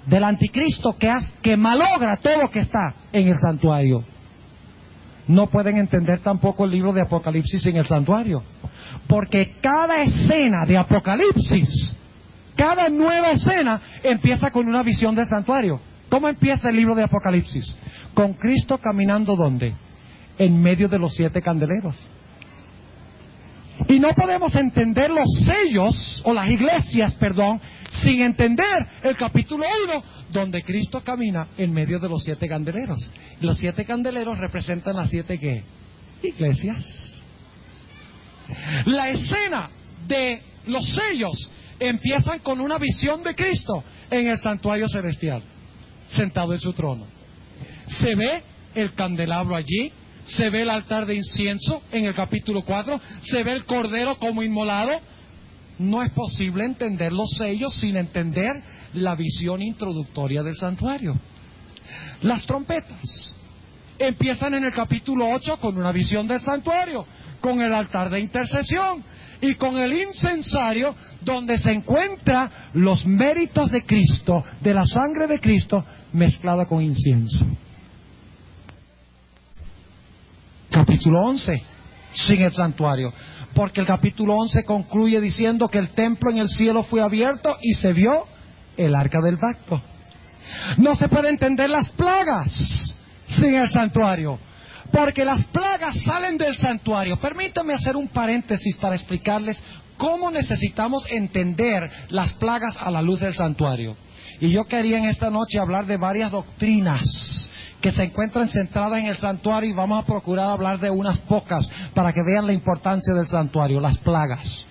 Del anticristo que malogra todo lo que está en el santuario. No pueden entender tampoco el libro de Apocalipsis sin el santuario. Porque cada escena de Apocalipsis, cada nueva escena empieza con una visión del santuario. ¿Cómo empieza el libro de Apocalipsis? Con Cristo caminando ¿dónde? En medio de los 7 candeleros. Y no podemos entender los sellos, o las iglesias, perdón, sin entender el capítulo 1, donde Cristo camina en medio de los 7 candeleros. Y los 7 candeleros representan las 7 ¿qué? Iglesias. La escena de los sellos empiezan con una visión de Cristo en el santuario celestial, sentado en su trono. Se ve el candelabro allí, se ve el altar de incienso en el capítulo 4, se ve el cordero como inmolado. No es posible entender los sellos sin entender la visión introductoria del santuario. Las trompetas empiezan en el capítulo 8 con una visión del santuario, con el altar de intercesión y con el incensario donde se encuentran los méritos de Cristo, de la sangre de Cristo mezclada con incienso. Capítulo 11, sin el santuario, porque el capítulo 11 concluye diciendo que el templo en el cielo fue abierto y se vio el arca del pacto. No se puede entender las plagas sin el santuario, porque las plagas salen del santuario. Permítanme hacer un paréntesis para explicarles cómo necesitamos entender las plagas a la luz del santuario. Y yo quería en esta noche hablar de varias doctrinas que se encuentran centradas en el santuario, y vamos a procurar hablar de unas pocas para que vean la importancia del santuario. Las plagas.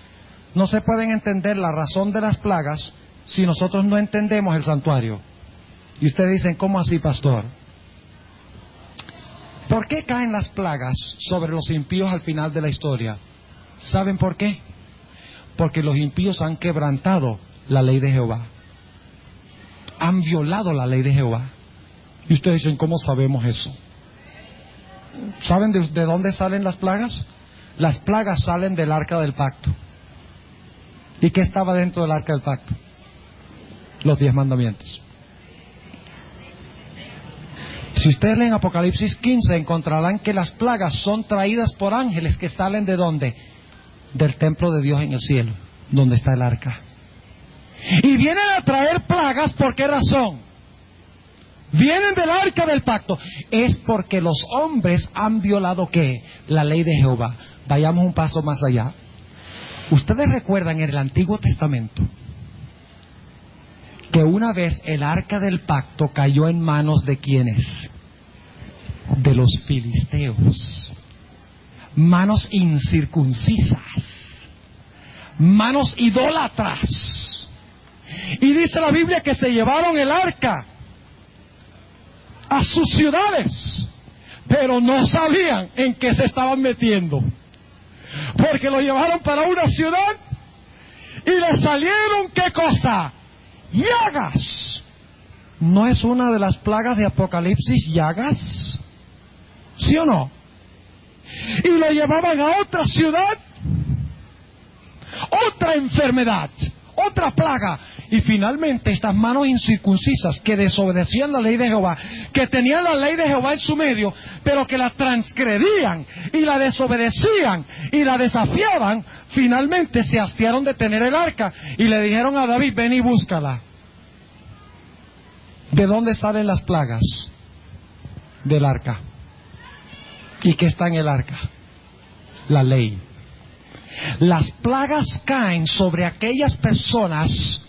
No se pueden entender la razón de las plagas si nosotros no entendemos el santuario. Y ustedes dicen, ¿cómo así, pastor? ¿Por qué caen las plagas sobre los impíos al final de la historia? ¿Saben por qué? Porque los impíos han quebrantado la ley de Jehová. Han violado la ley de Jehová. Y ustedes dicen, ¿cómo sabemos eso? ¿Saben de dónde salen las plagas? Las plagas salen del arca del pacto. ¿Y qué estaba dentro del arca del pacto? Los 10 mandamientos. Si ustedes leen Apocalipsis 15, encontrarán que las plagas son traídas por ángeles que salen ¿de dónde? Del templo de Dios en el cielo, donde está el arca. Y vienen a traer plagas, ¿por qué razón? Vienen del arca del pacto. Es porque los hombres han violado ¿qué? La ley de Jehová. Vayamos un paso más allá. Ustedes recuerdan en el Antiguo Testamento que una vez el arca del pacto cayó en manos de ¿quiénes? De los filisteos. Manos incircuncisas, manos idólatras. Y dice la Biblia que se llevaron el arca a sus ciudades, pero no sabían en qué se estaban metiendo, porque lo llevaron para una ciudad y le salieron ¿qué cosa? Llagas. ¿No es una de las plagas de Apocalipsis llagas? ¿Sí o no? Y lo llevaban a otra ciudad, otra enfermedad, otra plaga. Y finalmente estas manos incircuncisas que desobedecían la ley de Jehová, que tenían la ley de Jehová en su medio, pero que la transgredían y la desobedecían y la desafiaban, finalmente se hastiaron de tener el arca y le dijeron a David, ven y búscala. ¿De dónde salen las plagas? Del arca. ¿Y qué está en el arca? La ley. Las plagas caen sobre aquellas personas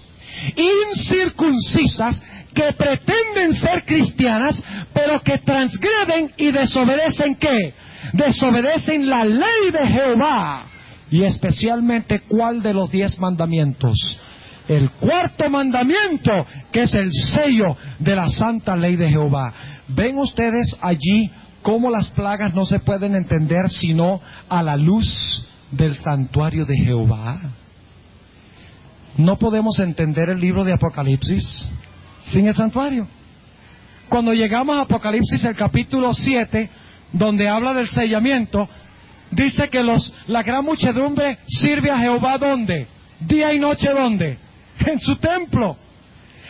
incircuncisas que pretenden ser cristianas, pero que transgreden y desobedecen ¿qué? Desobedecen la ley de Jehová. Y especialmente, ¿cuál de los 10 mandamientos? El 4.º mandamiento, que es el sello de la santa ley de Jehová. ¿Ven ustedes allí cómo las plagas no se pueden entender sino a la luz del santuario de Jehová? No podemos entender el libro de Apocalipsis sin el santuario. Cuando llegamos a Apocalipsis, el capítulo 7, donde habla del sellamiento, dice que la gran muchedumbre sirve a Jehová ¿dónde? Día y noche ¿dónde? En su templo.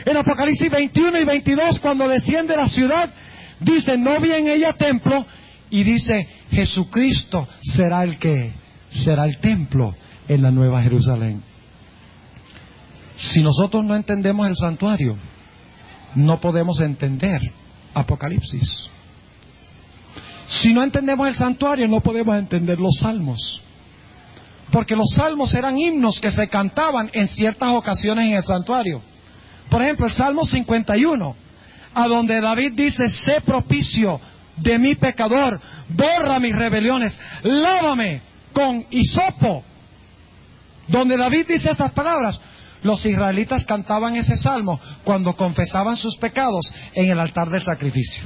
En Apocalipsis 21 y 22, cuando desciende la ciudad, dice, no vi en ella templo, y dice, Jesucristo será el que será el templo en la Nueva Jerusalén. Si nosotros no entendemos el santuario, no podemos entender Apocalipsis. Si no entendemos el santuario, no podemos entender los salmos. porque los salmos eran himnos que se cantaban en ciertas ocasiones en el santuario. Por ejemplo, el Salmo 51, a donde David dice: sé propicio de mi pecador, borra mis rebeliones, lávame con hisopo. Donde David dice esas palabras, los israelitas cantaban ese salmo cuando confesaban sus pecados en el altar del sacrificio.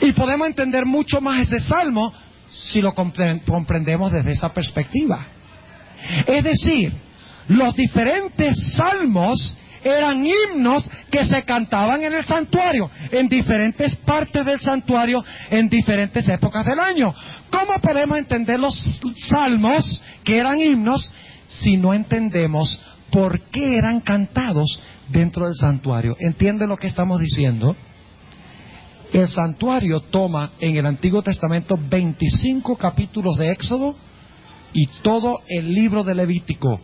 Y podemos entender mucho más ese salmo si lo comprendemos desde esa perspectiva. Es decir, los diferentes salmos eran himnos que se cantaban en el santuario, en diferentes partes del santuario, en diferentes épocas del año. ¿Cómo podemos entender los salmos que eran himnos si no entendemos por qué eran cantados dentro del santuario? ¿Entienden lo que estamos diciendo? El santuario toma en el Antiguo Testamento 25 capítulos de Éxodo y todo el libro de Levítico.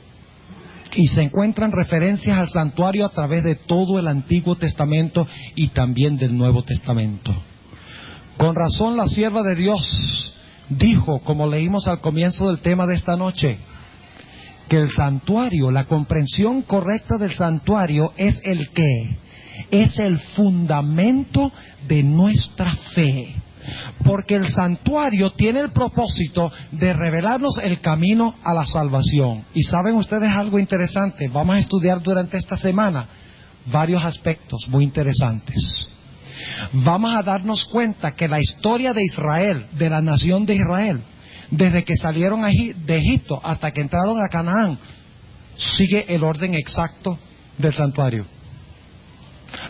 Y se encuentran referencias al santuario a través de todo el Antiguo Testamento y también del Nuevo Testamento. Con razón la sierva de Dios dijo, como leímos al comienzo del tema de esta noche, que el santuario, la comprensión correcta del santuario es el qué, es el fundamento de nuestra fe. Porque el santuario tiene el propósito de revelarnos el camino a la salvación. Y saben ustedes algo interesante, vamos a estudiar durante esta semana varios aspectos muy interesantes. Vamos a darnos cuenta que la historia de Israel, de la nación de Israel, desde que salieron de Egipto hasta que entraron a Canaán, sigue el orden exacto del santuario.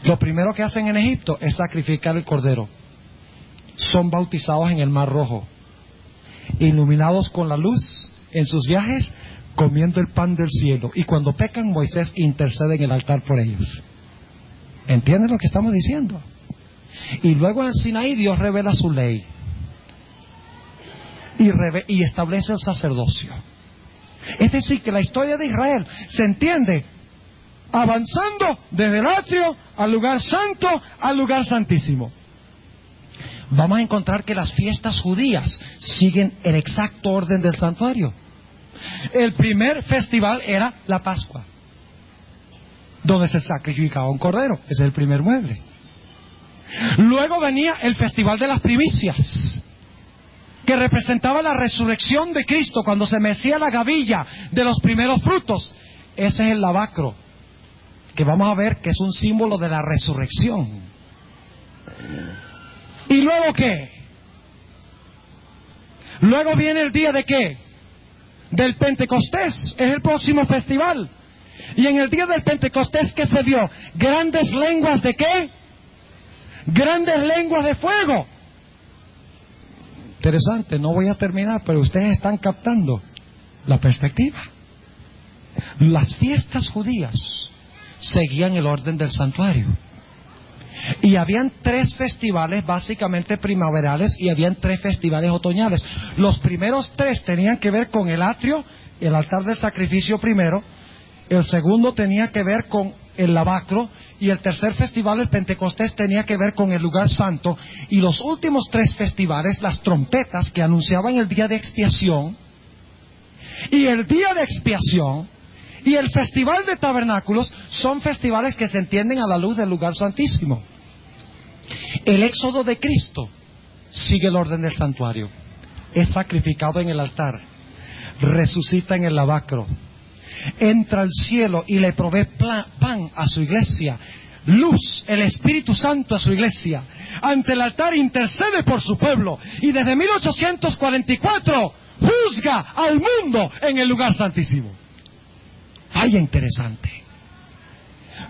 Lo primero que hacen en Egipto es sacrificar el cordero. Son bautizados en el Mar Rojo, iluminados con la luz en sus viajes, comiendo el pan del cielo. Y cuando pecan, Moisés intercede en el altar por ellos. ¿Entienden lo que estamos diciendo? Y luego en el Sinaí Dios revela su ley y establece el sacerdocio. Es decir, que la historia de Israel se entiende avanzando desde el atrio al lugar santo, al lugar santísimo. Vamos a encontrar que las fiestas judías siguen el exacto orden del santuario. El primer festival era la Pascua, donde se sacrificaba un cordero. Ese es el primer mueble. Luego venía el festival de las primicias, que representaba la resurrección de Cristo, cuando se mecía la gavilla de los primeros frutos. Ese es el lavacro, que vamos a ver que es un símbolo de la resurrección. ¿Y luego qué? Luego viene el día de qué? Del Pentecostés, es el próximo festival. Y en el día del Pentecostés, ¿qué se vio? ¿Grandes lenguas de qué? Grandes lenguas de fuego. Interesante, no voy a terminar, pero ustedes están captando la perspectiva. Las fiestas judías seguían el orden del santuario. Y habían 3 festivales básicamente primaverales y habían 3 festivales otoñales. Los primeros 3 tenían que ver con el atrio, el altar del sacrificio primero. El segundo tenía que ver con el lavacro. Y el tercer festival, el Pentecostés, tenía que ver con el lugar santo. Y los últimos 3 festivales, las trompetas que anunciaban el día de expiación, y el día de expiación, y el festival de tabernáculos, son festivales que se entienden a la luz del lugar santísimo. El éxodo de Cristo sigue el orden del santuario. Es sacrificado en el altar, resucita en el lavacro, entra al cielo y le provee pan a su iglesia, luz, el Espíritu Santo a su iglesia. Ante el altar intercede por su pueblo y desde 1844 juzga al mundo en el lugar santísimo. Vaya interesante.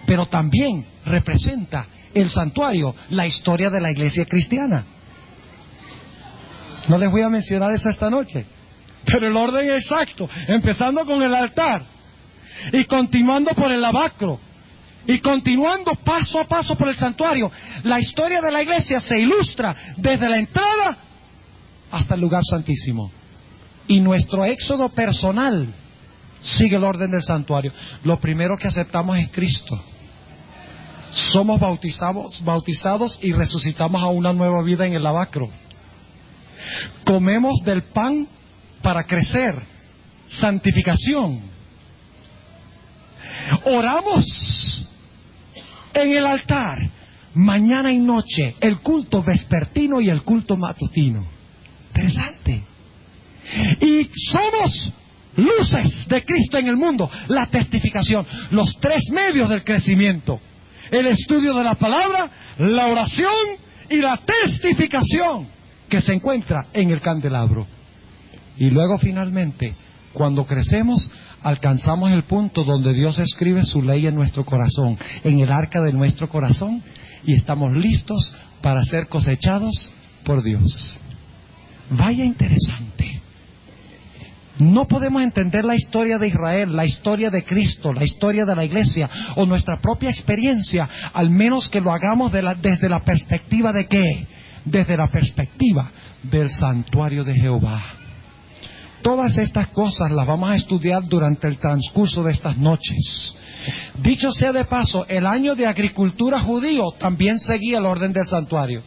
Pero también representa el santuario la historia de la iglesia cristiana. No les voy a mencionar eso esta noche, pero el orden exacto, empezando con el altar y continuando por el lavacro y continuando paso a paso por el santuario. La historia de la iglesia se ilustra desde la entrada hasta el lugar santísimo. Y nuestro éxodo personal sigue el orden del santuario. Lo primero que aceptamos es Cristo. Somos bautizados y resucitamos a una nueva vida en el lavacro. Comemos del pan para crecer, santificación. Oramos en el altar mañana y noche, el culto vespertino y el culto matutino. Interesante. Y somos luces de Cristo en el mundo. La testificación, los tres medios del crecimiento: el estudio de la palabra, la oración y la testificación, que se encuentra en el candelabro. Y luego finalmente, cuando crecemos, alcanzamos el punto donde Dios escribe su ley en nuestro corazón, en el arca de nuestro corazón, y estamos listos para ser cosechados por Dios. Vaya interesante. No podemos entender la historia de Israel, la historia de Cristo, la historia de la iglesia o nuestra propia experiencia, al menos que lo hagamos desde la perspectiva de ¿qué? Desde la perspectiva del santuario de Jehová. Todas estas cosas las vamos a estudiar durante el transcurso de estas noches. Dicho sea de paso, el año de agricultura judío también seguía el orden del santuario.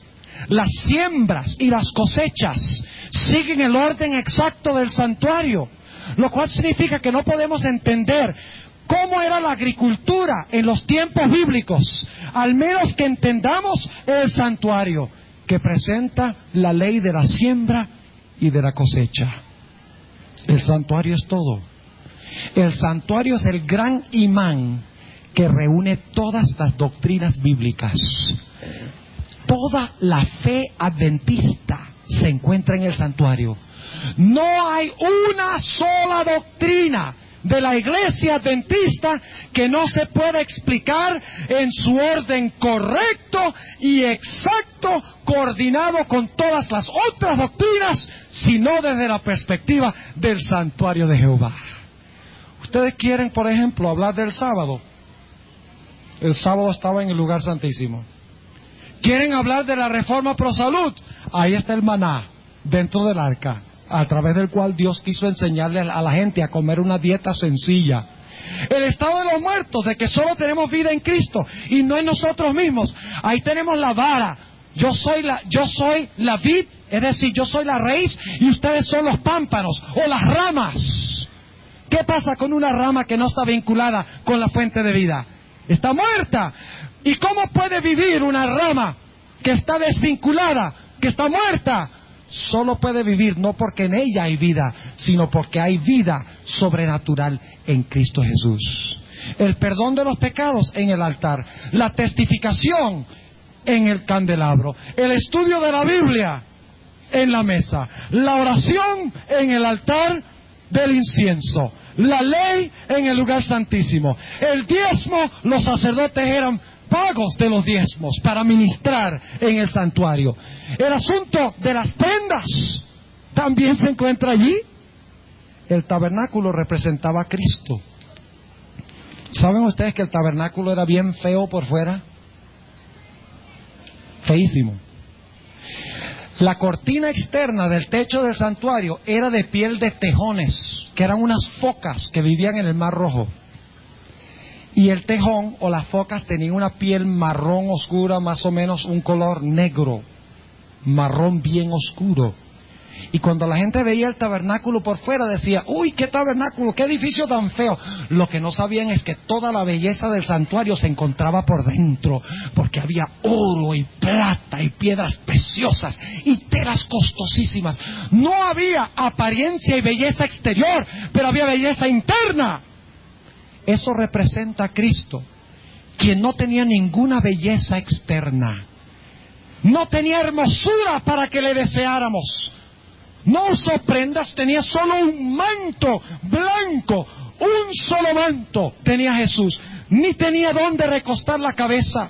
Las siembras y las cosechas siguen el orden exacto del santuario, lo cual significa que no podemos entender cómo era la agricultura en los tiempos bíblicos, al menos que entendamos el santuario, que presenta la ley de la siembra y de la cosecha. El santuario es todo. El santuario es el gran imán que reúne todas las doctrinas bíblicas. Toda la fe adventista se encuentra en el santuario. No hay una sola doctrina de la iglesia adventista que no se pueda explicar en su orden correcto y exacto, coordinado con todas las otras doctrinas, sino desde la perspectiva del santuario de Jehová. Ustedes quieren, por ejemplo, hablar del sábado. El sábado estaba en el lugar santísimo. ¿Quieren hablar de la reforma pro salud? Ahí está el maná, dentro del arca, a través del cual Dios quiso enseñarle a la gente a comer una dieta sencilla. El estado de los muertos, de que solo tenemos vida en Cristo y no en nosotros mismos. Ahí tenemos la vara. Yo soy la vid, es decir, yo soy la raíz y ustedes son los pámpanos o las ramas. ¿Qué pasa con una rama que no está vinculada con la fuente de vida? Está muerta. ¿Y cómo puede vivir una rama que está desvinculada, que está muerta? Solo puede vivir no porque en ella hay vida, sino porque hay vida sobrenatural en Cristo Jesús. El perdón de los pecados en el altar, la testificación en el candelabro, el estudio de la Biblia en la mesa, la oración en el altar del incienso, la ley en el lugar santísimo, el diezmo. Los sacerdotes eran pagos de los diezmos para ministrar en el santuario. El asunto de las tendas también se encuentra allí. El tabernáculo representaba a Cristo. ¿Saben ustedes que el tabernáculo era bien feo por fuera? Feísimo. La cortina externa del techo del santuario era de piel de tejones, que eran unas focas que vivían en el Mar Rojo. Y el tejón o las focas tenían una piel marrón oscura, más o menos un color negro, marrón bien oscuro. Y cuando la gente veía el tabernáculo por fuera decía, ¡uy, qué tabernáculo, qué edificio tan feo! Lo que no sabían es que toda la belleza del santuario se encontraba por dentro, porque había oro y plata y piedras preciosas y telas costosísimas. No había apariencia y belleza exterior, pero había belleza interna. Eso representa a Cristo, quien no tenía ninguna belleza externa. No tenía hermosura para que le deseáramos. No usó prendas, tenía solo un manto blanco, un solo manto tenía Jesús. Ni tenía dónde recostar la cabeza.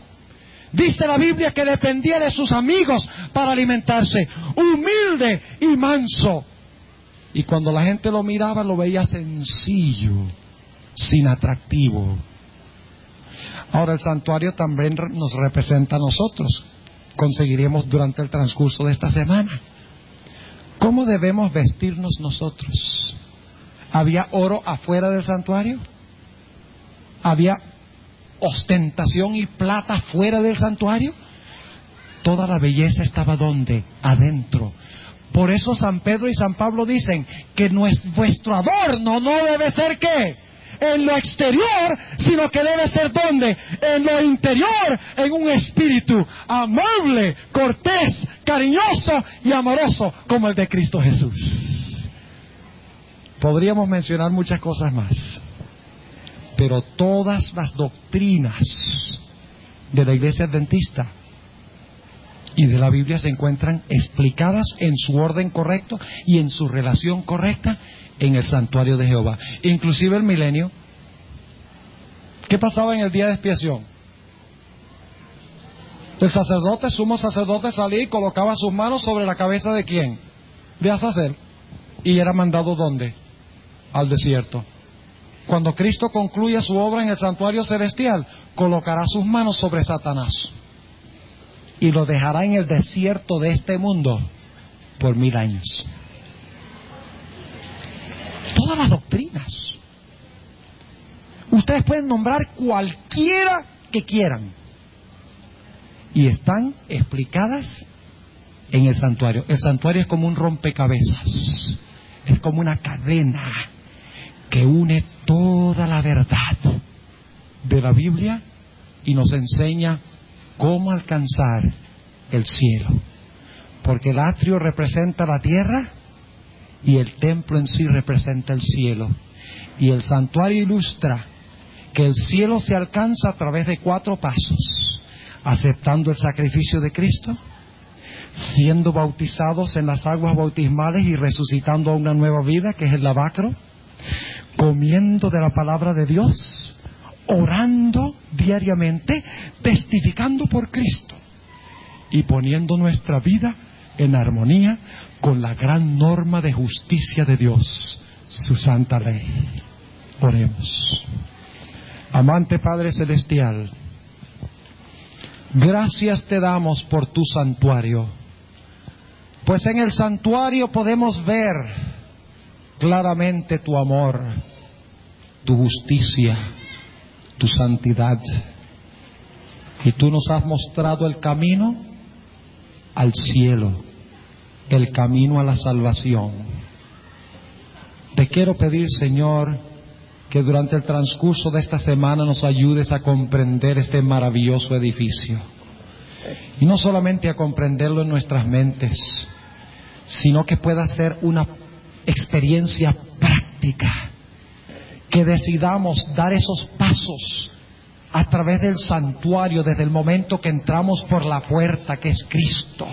Dice la Biblia que dependía de sus amigos para alimentarse, humilde y manso. Y cuando la gente lo miraba, lo veía sencillo, sin atractivo. Ahora el santuario también nos representa a nosotros. Conseguiremos durante el transcurso de esta semana. ¿Cómo debemos vestirnos nosotros? ¿Había oro afuera del santuario? ¿Había ostentación y plata fuera del santuario? Toda la belleza estaba ¿dónde? Adentro. Por eso San Pedro y San Pablo dicen que vuestro adorno no debe ser ¿qué? En lo exterior, sino que debe ser ¿dónde? En lo interior, en un espíritu amable, cortés, cariñoso y amoroso como el de Cristo Jesús. Podríamos mencionar muchas cosas más, pero todas las doctrinas de la Iglesia Adventista y de la Biblia se encuentran explicadas en su orden correcto y en su relación correcta en el santuario de Jehová. Inclusive el milenio. ¿Qué pasaba en el día de expiación? El sacerdote, sumo sacerdote, salía y colocaba sus manos sobre la cabeza de ¿quién? De Azazel. Y era mandado ¿dónde? Al desierto. Cuando Cristo concluya su obra en el santuario celestial, colocará sus manos sobre Satanás y lo dejará en el desierto de este mundo por 1000 años. Todas las doctrinas. Ustedes pueden nombrar cualquiera que quieran y están explicadas en el santuario. El santuario es como un rompecabezas, es como una cadena que une toda la verdad de la Biblia y nos enseña cómo alcanzar el cielo, porque el atrio representa la tierra y el templo en sí representa el cielo, y el santuario ilustra que el cielo se alcanza a través de 4 pasos: aceptando el sacrificio de Cristo, siendo bautizados en las aguas bautismales y resucitando a una nueva vida que es el lavacro, comiendo de la palabra de Dios, orando diariamente, testificando por Cristo y poniendo nuestra vida en armonía con la gran norma de justicia de Dios, su santa ley. Oremos. Amante Padre Celestial, gracias te damos por tu santuario, pues en el santuario podemos ver claramente tu amor, tu justicia, tu santidad, y tú nos has mostrado el camino al cielo, el camino a la salvación. Te quiero pedir, Señor, que durante el transcurso de esta semana nos ayudes a comprender este maravilloso edificio, y no solamente a comprenderlo en nuestras mentes, sino que pueda ser una experiencia práctica, que decidamos dar esos pasos a través del santuario desde el momento que entramos por la puerta que es Cristo,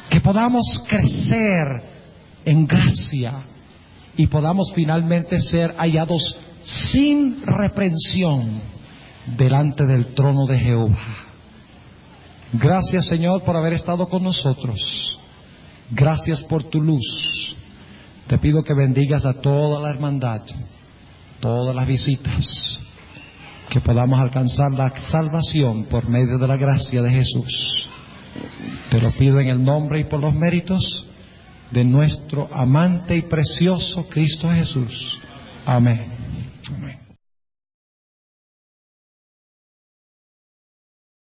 que podamos crecer en gracia y podamos finalmente ser hallados sin reprensión delante del trono de Jehová. Gracias, Señor, por haber estado con nosotros. Gracias por tu luz. Te pido que bendigas a toda la hermandad, todas las visitas, que podamos alcanzar la salvación por medio de la gracia de Jesús. Te lo pido en el nombre y por los méritos de nuestro amante y precioso Cristo Jesús. Amén. Amén.